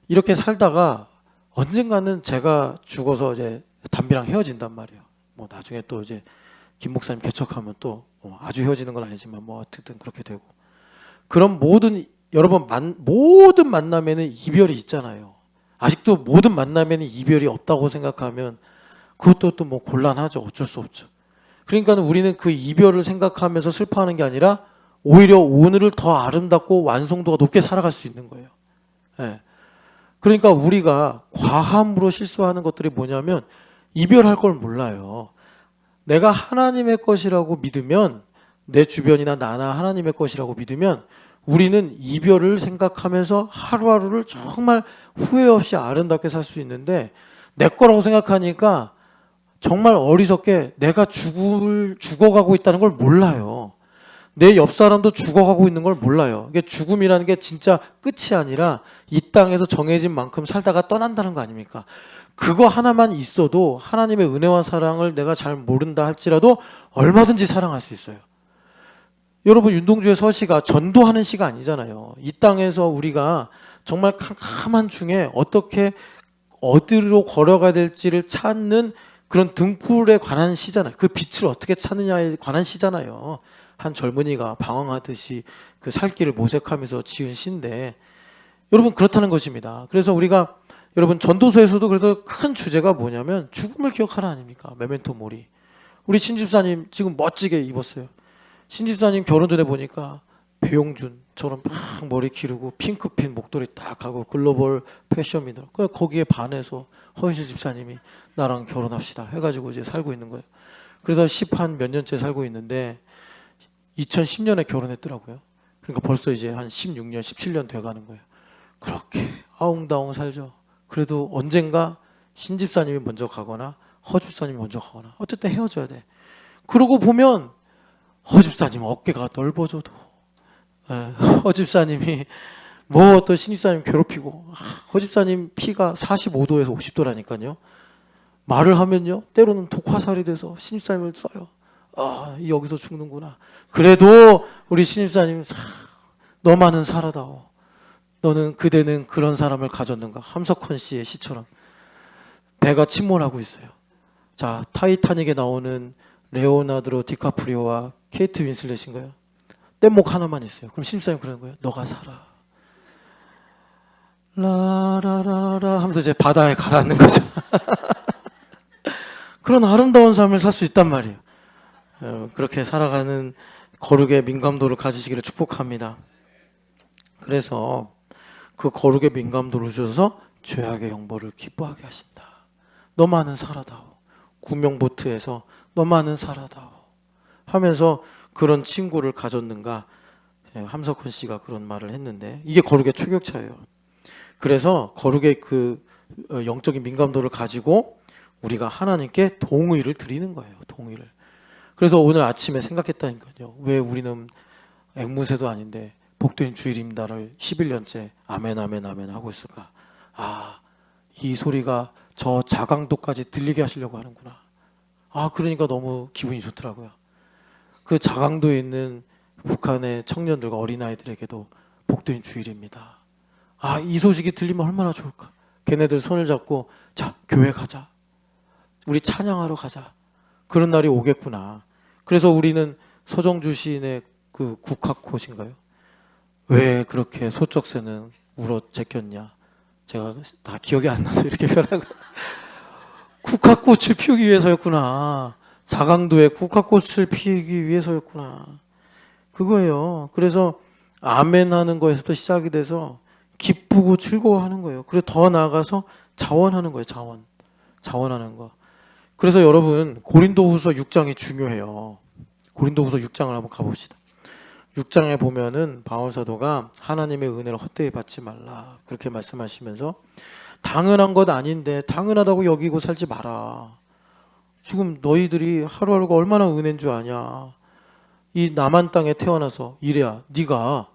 이렇게 살다가 언젠가는 제가 죽어서 이제 담비랑 헤어진단 말이에요. 뭐 나중에 또 이제 김 목사님 개척하면 또 아주 헤어지는 건 아니지만 뭐 어쨌든 그렇게 되고, 그럼 여러분 모든 만남에는 이별이 있잖아요. 아직도 모든 만남에는 이별이 없다고 생각하면 그것도 또 뭐 곤란하죠. 어쩔 수 없죠. 그러니까 우리는 그 이별을 생각하면서 슬퍼하는 게 아니라 오히려 오늘을 더 아름답고 완성도가 높게 살아갈 수 있는 거예요. 예. 그러니까 우리가 과함으로 실수하는 것들이 뭐냐면 이별할 걸 몰라요. 내가 하나님의 것이라고 믿으면, 내 주변이나 나나 하나님의 것이라고 믿으면 우리는 이별을 생각하면서 하루하루를 정말 후회 없이 아름답게 살 수 있는데, 내 거라고 생각하니까 정말 어리석게 내가 죽어가고 있다는 걸 몰라요. 내 옆 사람도 죽어가고 있는 걸 몰라요. 이게 죽음이라는 게 진짜 끝이 아니라 이 땅에서 정해진 만큼 살다가 떠난다는 거 아닙니까? 그거 하나만 있어도 하나님의 은혜와 사랑을 내가 잘 모른다 할지라도 얼마든지 사랑할 수 있어요. 여러분, 윤동주의 서시가 전도하는 시가 아니잖아요. 이 땅에서 우리가 정말 캄캄한 중에 어떻게 어디로 걸어가야 될지를 찾는 그런 등불에 관한 시잖아요. 그 빛을 어떻게 찾느냐에 관한 시잖아요. 한 젊은이가 방황하듯이 그 살 길을 모색하면서 지은 시인데, 여러분, 그렇다는 것입니다. 그래서 우리가, 여러분, 전도서에서도 그래도 큰 주제가 뭐냐면 죽음을 기억하라 아닙니까? 메멘토 모리. 우리 신집사님 지금 멋지게 입었어요. 신집사님 결혼 전에 보니까 배용준처럼 막 머리 기르고 핑크핀 목도리 딱 하고 글로벌 패션미들, 거기에 반해서 허윤실 집사님이 나랑 결혼합시다 해가지고 이제 살고 있는 거예요. 그래서 10한 몇 년째 살고 있는데 2010년에 결혼했더라고요. 그러니까 벌써 이제 한 16년, 17년 돼가는 거예요. 그렇게 아웅다웅 살죠. 그래도 언젠가 신집사님이 먼저 가거나 허집사님이 먼저 가거나 어쨌든 헤어져야 돼. 그러고 보면 허집사님 어깨가 넓어져도, 허집사님이 뭐 또 신집사님 괴롭히고, 허집사님 피가 45도에서 50도라니까요. 말을 하면요 때로는 독화살이 돼서 신집사님을 써요. 여기서 죽는구나. 그래도 우리 신입사님, 너만은 살아다오. 그대는 그런 사람을 가졌는가. 함석헌 씨의 시처럼 배가 침몰하고 있어요. 자, 타이타닉에 나오는 레오나르도 디카프리오와 케이트 윈슬렛인가요? 뗏목 하나만 있어요. 그럼 신입사님 그러는 거예요. 너가 살아. 라라라라 하면서 이제 바다에 가라앉는 거죠. 그런 아름다운 삶을 살 수 있단 말이에요. 그렇게 살아가는 거룩의 민감도를 가지시기를 축복합니다. 그래서 그 거룩의 민감도를 주셔서 죄악의 형벌을 기뻐하게 하신다. 너만은 살아다오. 구명보트에서 너만은 살아다오. 하면서 그런 친구를 가졌는가. 함석헌 씨가 그런 말을 했는데 이게 거룩의 초격차예요. 그래서 거룩의 그 영적인 민감도를 가지고 우리가 하나님께 동의를 드리는 거예요. 동의를. 그래서 오늘 아침에 생각했다니까요. 왜 우리는 앵무새도 아닌데 복된 주일입니다를 11년째 아멘 아멘 아멘 하고 있을까? 아, 이 소리가 저 자강도까지 들리게 하시려고 하는구나. 아, 그러니까 너무 기분이 좋더라고요. 그 자강도에 있는 북한의 청년들과 어린아이들에게도 복된 주일입니다. 아, 이 소식이 들리면 얼마나 좋을까? 걔네들 손을 잡고 자, 교회 가자. 우리 찬양하러 가자. 그런 날이 오겠구나. 그래서 우리는 서정주 시인의 그 국화꽃인가요? 왜 그렇게 소쩍새는 울어 제꼈냐? 제가 다 기억이 안 나서 이렇게 표현하고 국화꽃을 피우기 위해서였구나. 자강도에 국화꽃을 피우기 위해서였구나. 그거예요. 그래서 아멘 하는 거에서부터 시작이 돼서 기쁘고 즐거워하는 거예요. 그리고 더 나아가서 자원하는 거예요. 자원하는 거. 그래서 여러분 고린도후서 6장이 중요해요. 고린도후서 6장을 한번 가봅시다. 6장에 보면은 바울 사도가 하나님의 은혜를 헛되이 받지 말라 그렇게 말씀하시면서 당연한 것 아닌데 당연하다고 여기고 살지 마라. 지금 너희들이 하루하루가 얼마나 은혜인 줄 아냐. 이 남한 땅에 태어나서 이래야 네가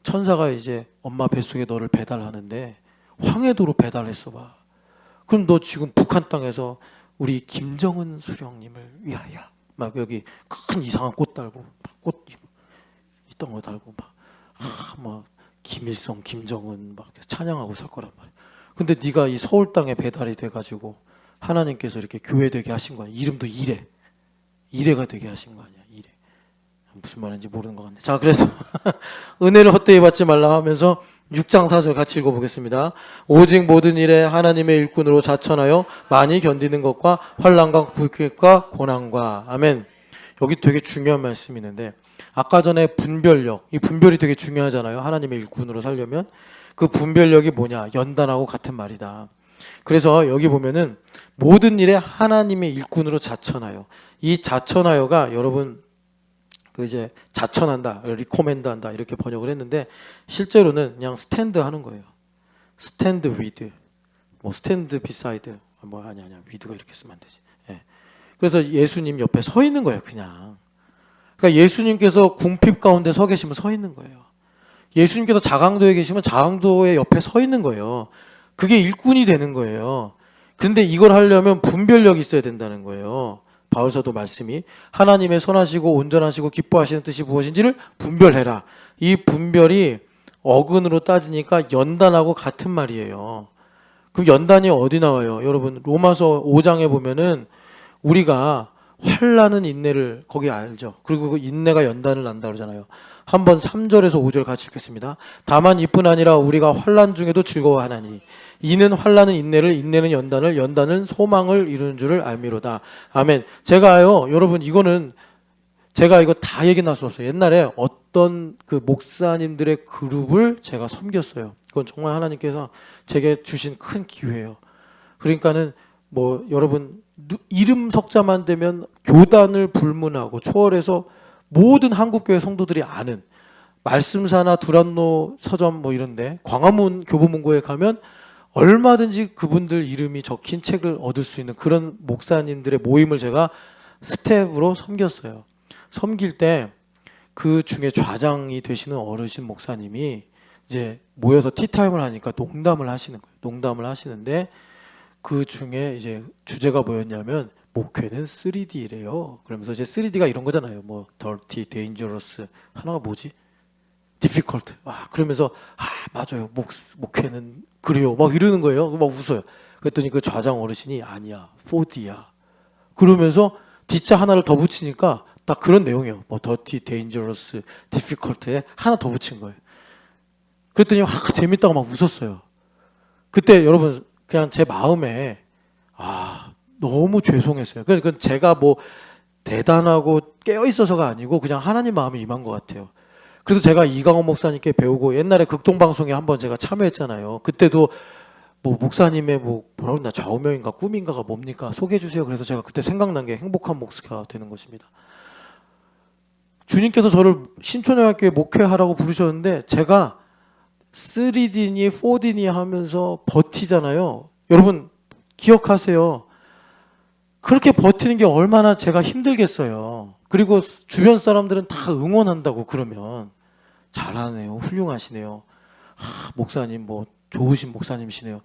천사가 이제 엄마 뱃속에 너를 배달하는데 황해도로 배달했어 봐. 그럼 너 지금 북한 땅에서 우리 김정은 수령님을 위하여 막 여기 큰 이상한 꽃 달고 꽃 있던 거 달고 막 김일성, 김정은 막 찬양하고 살 거란 말이야. 근데 네가 이 서울 땅에 배달이 돼가지고 하나님께서 이렇게 교회 되게 하신 거야. 이름도 이래가 되게 하신 거 아니야. 이래. 무슨 말인지 모르는 것 같네. 자, 그래서 은혜를 헛되이 받지 말라 하면서 6장 4절 같이 읽어보겠습니다. 오직 모든 일에 하나님의 일꾼으로 자천하여 많이 견디는 것과 환난과 불쾌과 고난과 아멘. 여기 되게 중요한 말씀이 있는데 아까 전에 분별력, 이 분별이 되게 중요하잖아요. 하나님의 일꾼으로 살려면 그 분별력이 뭐냐? 연단하고 같은 말이다. 그래서 여기 보면은 모든 일에 하나님의 일꾼으로 자천하여. 이 자천하여가 여러분 그 이제 자천한다, 리코멘드한다 이렇게 번역을 했는데 실제로는 그냥 스탠드 하는 거예요. 스탠드 위드, 뭐 스탠드 비사이드, 뭐 아니야 위드가 이렇게 쓰면 안 되지. 예. 그래서 예수님 옆에 서 있는 거예요, 그냥. 그러니까 예수님께서 궁핍 가운데 서 계시면 서 있는 거예요. 예수님께서 자강도에 계시면 자강도의 옆에 서 있는 거예요. 그게 일꾼이 되는 거예요. 그런데 이걸 하려면 분별력이 있어야 된다는 거예요. 바울사도 말씀이 하나님의 선하시고 온전하시고 기뻐하시는 뜻이 무엇인지를 분별해라. 이 분별이 어근으로 따지니까 연단하고 같은 말이에요. 그럼 연단이 어디 나와요? 여러분 로마서 5장에 보면은 우리가 환난은 인내를 거기 알죠. 그리고 그 인내가 연단을 난다 그러잖아요. 한번 3절에서 5절 같이 읽겠습니다. 다만 이뿐 아니라 우리가 환난 중에도 즐거워하나니 이는 환난은 인내를 인내는 연단을 연단은 소망을 이루는 줄을 알미로다. 아멘. 제가요 여러분 이거는 제가 이거 다 얘기 나눌 수 없어요. 옛날에 어떤 그 목사님들의 그룹을 제가 섬겼어요. 그건 정말 하나님께서 제게 주신 큰 기회예요. 그러니까는 뭐 여러분 이름 석자만 되면 교단을 불문하고 초월해서 모든 한국교회 성도들이 아는 말씀사나 두란노 서점 뭐 이런데 광화문 교보문고에 가면 얼마든지 그분들 이름이 적힌 책을 얻을 수 있는 그런 목사님들의 모임을 제가 스텝으로 섬겼어요. 섬길 때 그 중에 좌장이 되시는 어르신 목사님이 이제 모여서 티타임을 하니까 농담을 하시는 거예요. 농담을 하시는데 그 중에 이제 주제가 뭐였냐면 목회는 3D래요. 그러면서 이제 3D가 이런 거잖아요. 뭐 dirty, dangerous, 하나가 뭐지? difficult. 그러면서 맞아요. 목회는 그래요. 막 이러는 거예요. 막 웃어요. 그랬더니 그 좌장 어르신이 아니야, 4D야. 그러면서 D자 하나를 더 붙이니까 딱 그런 내용이에요. 뭐 dirty, dangerous, difficult에 하나 더 붙인 거예요. 그랬더니 재밌다고 막 웃었어요. 그때 여러분 그냥 제 마음에 너무 죄송했어요. 그러니까 제가 뭐 대단하고 깨어 있어서가 아니고 그냥 하나님 마음이 임한 것 같아요. 그래서 제가 이강원 목사님께 배우고 옛날에 극동방송에 한번 제가 참여했잖아요. 그때도 뭐 목사님의 뭐라 그러나 좌우명인가 꿈인가가 뭡니까 소개해 주세요. 그래서 제가 그때 생각난 게 행복한 목사가 되는 것입니다. 주님께서 저를 신촌영학교에 목회하라고 부르셨는데 제가 3D니 4D니 하면서 버티잖아요. 여러분 기억하세요. 그렇게 버티는 게 얼마나 제가 힘들겠어요. 그리고 주변 사람들은 다 응원한다고 그러면 잘하네요. 훌륭하시네요. 목사님 뭐 좋으신 목사님이시네요.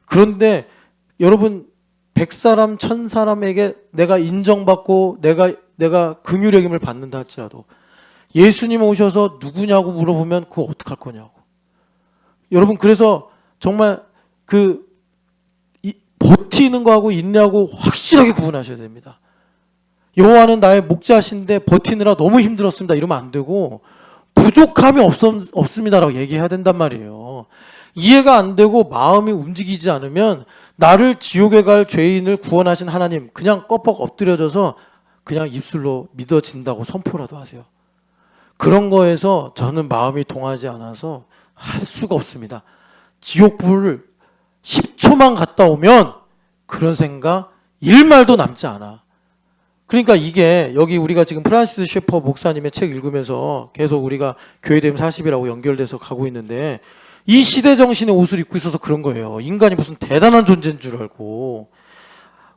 그런데 여러분 100사람 1000사람에게 내가 인정받고 내가 긍휼의 여김을 받는다 할지라도 예수님 오셔서 누구냐고 물어보면 그거 어떡할 거냐고. 여러분 그래서 정말 버티는 거하고 인내하고 확실하게 구분하셔야 됩니다. 여호와는 나의 목자신데 버티느라 너무 힘들었습니다. 이러면 안 되고 부족함이 없습니다라고 얘기해야 된단 말이에요. 이해가 안 되고 마음이 움직이지 않으면 나를 지옥에 갈 죄인을 구원하신 하나님 그냥 껍벅 엎드려져서 그냥 입술로 믿어진다고 선포라도 하세요. 그런 거에서 저는 마음이 동하지 않아서 할 수가 없습니다. 지옥불을 10초만 갔다 오면 그런 생각 1말도 남지 않아. 그러니까 이게 여기 우리가 지금 프란시스 셰퍼 목사님의 책 읽으면서 계속 우리가 교회됨 40이라고 연결돼서 가고 있는데 이 시대 정신의 옷을 입고 있어서 그런 거예요. 인간이 무슨 대단한 존재인 줄 알고.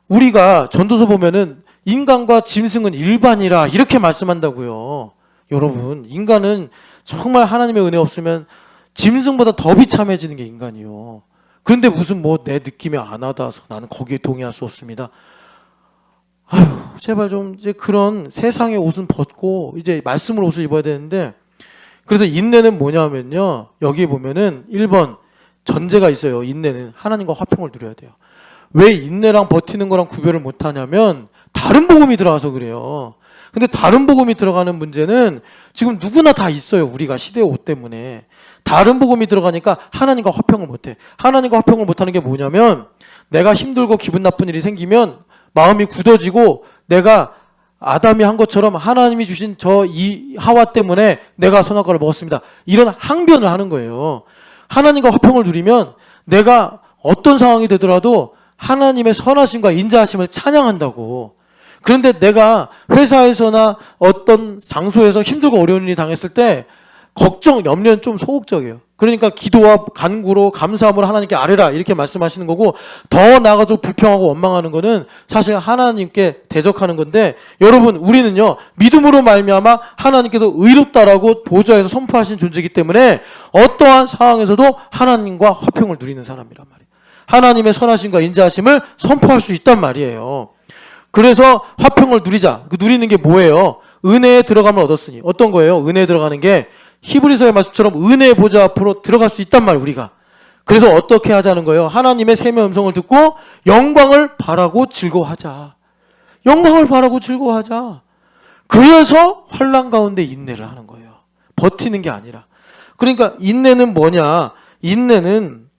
우리가 전도서 보면은 인간과 짐승은 일반이라 이렇게 말씀한다고요. 여러분 인간은 정말 하나님의 은혜 없으면 짐승보다 더 비참해지는 게 인간이요. 그런데 무슨 뭐 내 느낌이 안 와닿아서 나는 거기에 동의할 수 없습니다. 아휴 제발 좀 이제 그런 세상의 옷은 벗고 이제 말씀으로 옷을 입어야 되는데, 그래서 인내는 뭐냐면요, 여기 보면은 1번 전제가 있어요. 인내는 하나님과 화평을 누려야 돼요. 왜 인내랑 버티는 거랑 구별을 못하냐면 다른 복음이 들어가서 그래요. 근데 다른 복음이 들어가는 문제는 지금 누구나 다 있어요. 우리가 시대의 옷 때문에 다른 복음이 들어가니까 하나님과 화평을 못해. 하나님과 화평을 못하는 게 뭐냐면 내가 힘들고 기분 나쁜 일이 생기면 마음이 굳어지고 내가 아담이 한 것처럼 하나님이 주신 저 이 하와 때문에 내가 선악과를 먹었습니다, 이런 항변을 하는 거예요. 하나님과 화평을 누리면 내가 어떤 상황이 되더라도 하나님의 선하심과 인자하심을 찬양한다고. 그런데 내가 회사에서나 어떤 장소에서 힘들고 어려운 일이 당했을 때 걱정, 염려는 좀 소극적이에요. 그러니까 기도와 간구로 감사함으로 하나님께 아뢰라 이렇게 말씀하시는 거고, 더 나아가서 불평하고 원망하는 거는 사실 하나님께 대적하는 건데, 여러분 우리는요 믿음으로 말미암아 하나님께서 의롭다라고 보좌에서 선포하신 존재이기 때문에 어떠한 상황에서도 하나님과 화평을 누리는 사람이란 말이에요. 하나님의 선하심과 인자하심을 선포할 수 있단 말이에요. 그래서 화평을 누리자. 그 누리는 게 뭐예요? 은혜에 들어가면 얻었으니. 어떤 거예요? 은혜에 들어가는 게 히브리서의 말씀처럼 은혜의 보좌 앞으로 들어갈 수 있단 말이에요, 우리가. 그래서 어떻게 하자는 거예요? 하나님의 샘의 음성을 듣고 영광을 바라고 즐거워하자. 영광을 바라고 즐거워하자. 그래서 환난 가운데 인내를 하는 거예요. 버티는 게 아니라. 그러니까 인내는 뭐냐? 인내는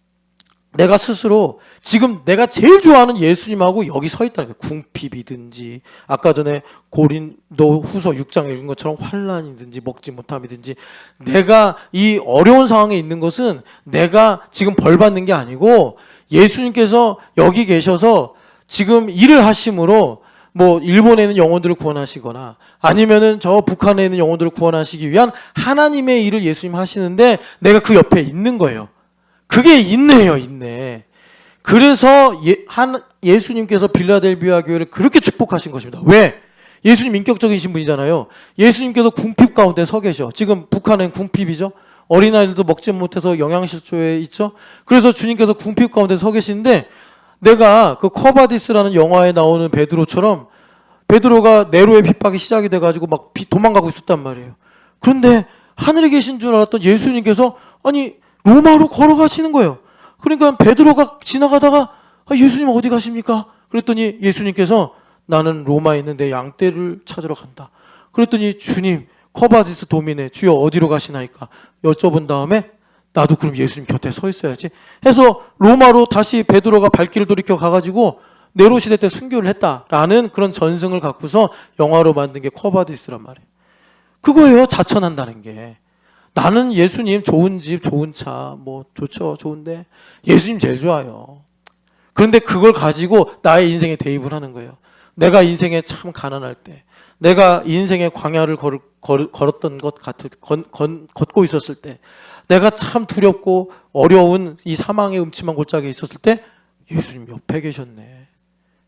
내가 스스로 지금 내가 제일 좋아하는 예수님하고 여기 서 있다는 거예요. 궁핍이든지 아까 전에 고린도 후서 6장에 읽은 것처럼 환난이든지 먹지 못함이든지, 내가 이 어려운 상황에 있는 것은 내가 지금 벌 받는 게 아니고 예수님께서 여기 계셔서 지금 일을 하심으로 뭐 일본에 있는 영혼들을 구원하시거나 아니면은 저 북한에 있는 영혼들을 구원하시기 위한 하나님의 일을 예수님 하시는데 내가 그 옆에 있는 거예요. 그게 인내예요, 인내. 그래서 예수님께서 빌라델비아 교회를 그렇게 축복하신 것입니다. 왜? 예수님 인격적이신 분이잖아요. 예수님께서 궁핍 가운데 서 계셔. 지금 북한은 궁핍이죠. 어린아이들도 먹지 못해서 영양실조에 있죠. 그래서 주님께서 궁핍 가운데 서 계시는데, 내가 그 커바디스라는 영화에 나오는 베드로처럼 베드로가 네로의 핍박이 시작이 돼가지고 막 도망가고 있었단 말이에요. 그런데 하늘에 계신 줄 알았던 예수님께서 로마로 걸어가시는 거예요. 그러니까 베드로가 지나가다가 예수님 어디 가십니까? 그랬더니 예수님께서 나는 로마에 있는 내 양떼를 찾으러 간다. 그랬더니 주님 커바디스 도미네 주여 어디로 가시나이까 여쭤본 다음에 나도 그럼 예수님 곁에 서 있어야지 해서 로마로 다시 베드로가 발길을 돌이켜 가가지고 네로 시대 때 순교를 했다라는 그런 전승을 갖고서 영화로 만든 게 커바디스란 말이에요. 그거예요, 자천한다는 게. 나는 예수님 좋은 집, 좋은 차, 뭐 좋죠, 좋은데 예수님 제일 좋아요. 그런데 그걸 가지고 나의 인생에 대입을 하는 거예요. 내가 인생에 참 가난할 때, 내가 인생의 광야를 걸었던 것 걷고 있었을 때, 내가 참 두렵고 어려운 이 사망의 음침한 골짜기에 있었을 때 예수님 옆에 계셨네.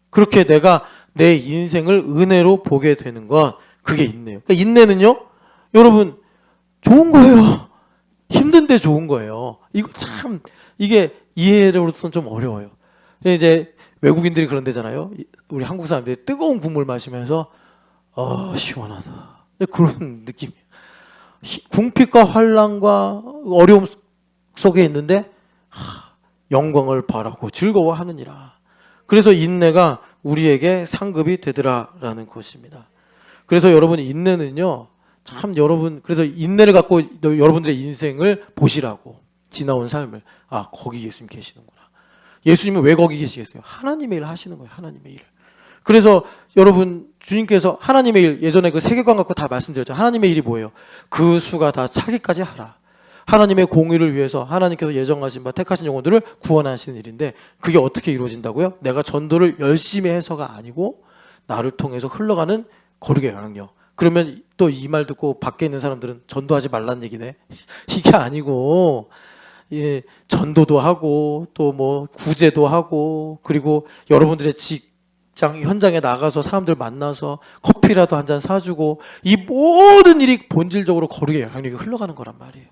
그렇게 내가 내 인생을 은혜로 보게 되는 건 그게 인내예요. 그러니까 인내는요, 여러분 좋은 거예요. 힘든데 좋은 거예요. 이거 참 이게 이해로서는 좀 어려워요. 이제 외국인들이 그런 데잖아요. 우리 한국 사람들이 뜨거운 국물 마시면서 시원하다. 그런 느낌이에요. 궁핍과 환난과 어려움 속에 있는데 영광을 바라고 즐거워하느니라. 그래서 인내가 우리에게 상급이 되더라라는 것입니다. 그래서 여러분 인내는요, 참 여러분 그래서 인내를 갖고 여러분들의 인생을 보시라고, 지나온 삶을. 거기 예수님 계시는구나. 예수님은 왜 거기 계시겠어요? 하나님의 일 하시는 거예요. 하나님의 일을. 그래서 여러분 주님께서 하나님의 일, 예전에 그 세계관 갖고 다 말씀드렸죠. 하나님의 일이 뭐예요? 그 수가 다 차기까지 하라. 하나님의 공의를 위해서 하나님께서 예정하신 바 택하신 영혼들을 구원하시는 일인데, 그게 어떻게 이루어진다고요? 내가 전도를 열심히 해서가 아니고 나를 통해서 흘러가는 거룩의 영향력. 그러면 또 이 말 듣고 밖에 있는 사람들은 전도하지 말라는 얘기네. 이게 아니고, 전도도 하고 또 뭐 구제도 하고, 그리고 여러분들의 직장 현장에 나가서 사람들 만나서 커피라도 한 잔 사주고, 이 모든 일이 본질적으로 거룩의 영향력이 흘러가는 거란 말이에요.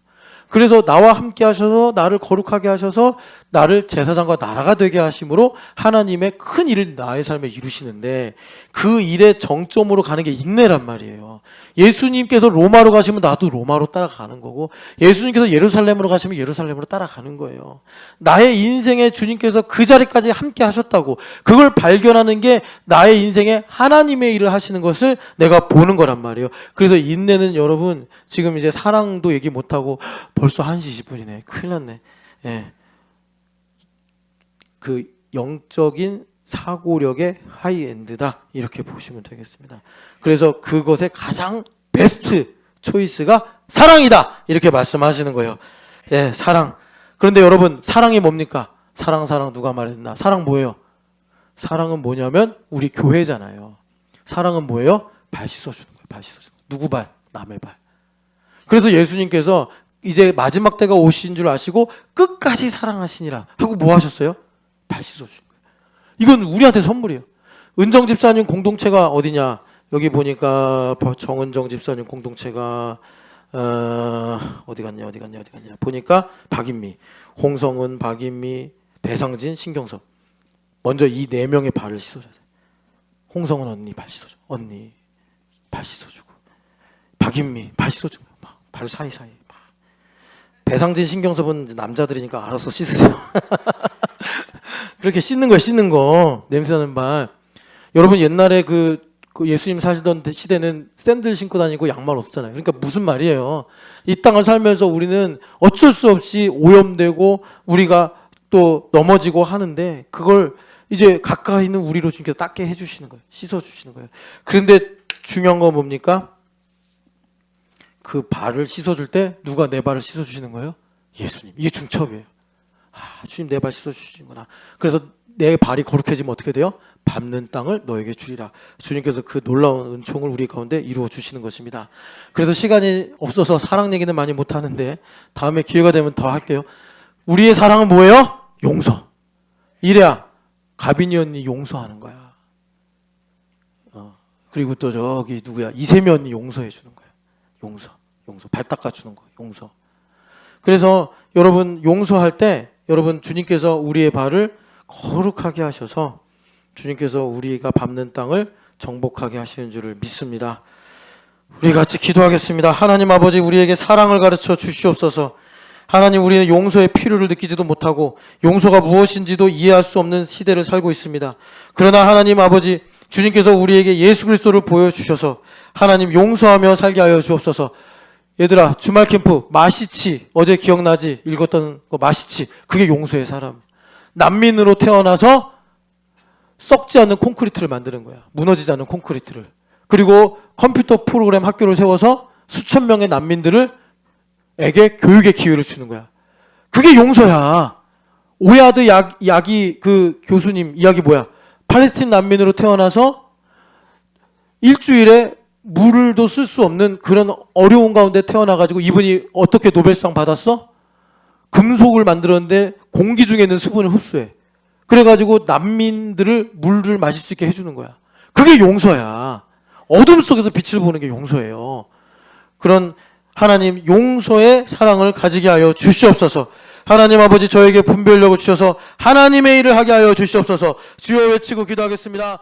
그래서 나와 함께 하셔서 나를 거룩하게 하셔서 나를 제사장과 나라가 되게 하심으로 하나님의 큰 일을 나의 삶에 이루시는데, 그 일의 정점으로 가는 게 인내란 말이에요. 예수님께서 로마로 가시면 나도 로마로 따라가는 거고, 예수님께서 예루살렘으로 가시면 예루살렘으로 따라가는 거예요. 나의 인생에 주님께서 그 자리까지 함께 하셨다고, 그걸 발견하는 게 나의 인생에 하나님의 일을 하시는 것을 내가 보는 거란 말이에요. 그래서 인내는 여러분, 지금 이제 사랑도 얘기 못하고 벌써 1시 20분이네. 큰일 났네. 그 영적인 사고력의 하이엔드다, 이렇게 보시면 되겠습니다. 그래서 그것의 가장 베스트 초이스가 사랑이다, 이렇게 말씀하시는 거예요. 사랑. 그런데 여러분, 사랑이 뭡니까? 사랑 누가 말했나? 사랑 뭐예요? 사랑은 뭐냐면 우리 교회잖아요. 사랑은 뭐예요? 발 씻어주는 거예요. 발 씻어주는 거예요. 누구 발? 남의 발. 그래서 예수님께서 이제 마지막 때가 오신 줄 아시고 끝까지 사랑하시니라 하고 뭐 하셨어요? 발 씻어주신 거예요. 이건 우리한테 선물이에요. 은정 집사님 공동체가 어디냐? 여기 보니까 정은정 집사님 공동체가 어디 갔냐? 보니까 박인미, 홍성은, 박인미, 배상진, 신경섭. 먼저 이 4명의 발을 씻어줘야 돼. 홍성은 언니 발 씻어줘. 언니 발 씻어주고, 박인미 발 씻어주고, 발 사이사이. 배상진, 신경섭은 남자들이니까 알아서 씻으세요. 그렇게 씻는 거예요, 씻는 거. 냄새나는 발. 여러분 옛날에 그 예수님 사시던 시대는 샌들 신고 다니고 양말 없었잖아요. 그러니까 무슨 말이에요? 이 땅을 살면서 우리는 어쩔 수 없이 오염되고 우리가 또 넘어지고 하는데, 그걸 이제 가까이 있는 우리로 주님께서 닦게 해주시는 거예요. 씻어주시는 거예요. 그런데 중요한 건 뭡니까? 그 발을 씻어줄 때 누가 내 발을 씻어주시는 거예요? 예수님. 이게 중첩이에요. 주님 내 발 씻어주시는구나. 그래서 내 발이 거룩해지면 어떻게 돼요? 밟는 땅을 너에게 주리라. 주님께서 그 놀라운 은총을 우리 가운데 이루어 주시는 것입니다. 그래서 시간이 없어서 사랑 얘기는 많이 못하는데 다음에 기회가 되면 더 할게요. 우리의 사랑은 뭐예요? 용서. 이래야 가빈이 언니 용서하는 거야. 그리고 또 저기 누구야? 이세미 언니 용서해 주는 거야. 용서. 발 닦아주는 거, 용서. 그래서 여러분 용서할 때 여러분 주님께서 우리의 발을 거룩하게 하셔서 주님께서 우리가 밟는 땅을 정복하게 하시는 줄을 믿습니다. 우리 같이 기도하겠습니다. 하나님 아버지, 우리에게 사랑을 가르쳐 주시옵소서. 하나님, 우리는 용서의 필요를 느끼지도 못하고 용서가 무엇인지도 이해할 수 없는 시대를 살고 있습니다. 그러나 하나님 아버지, 주님께서 우리에게 예수 그리스도를 보여주셔서 하나님 용서하며 살게 하여 주옵소서. 얘들아, 주말 캠프 마시치, 어제 기억나지? 읽었던 거 마시치, 그게 용서의 사람. 난민으로 태어나서 썩지 않는 콘크리트를 만드는 거야. 무너지지 않는 콘크리트를. 그리고 컴퓨터 프로그램 학교를 세워서 수천 명의 난민들에게 교육의 기회를 주는 거야. 그게 용서야. 오야드 야기 그 교수님 이야기 뭐야? 팔레스틴 난민으로 태어나서 일주일에 물도 쓸 수 없는 그런 어려운 가운데 태어나가지고 이분이 어떻게 노벨상 받았어? 금속을 만들었는데 공기 중에 있는 수분을 흡수해. 그래가지고 난민들을 물을 마실 수 있게 해주는 거야. 그게 용서야. 어둠 속에서 빛을 보는 게 용서예요. 그런 하나님 용서의 사랑을 가지게 하여 주시옵소서. 하나님 아버지 저에게 분별력을 주셔서 하나님의 일을 하게 하여 주시옵소서. 주여 외치고 기도하겠습니다.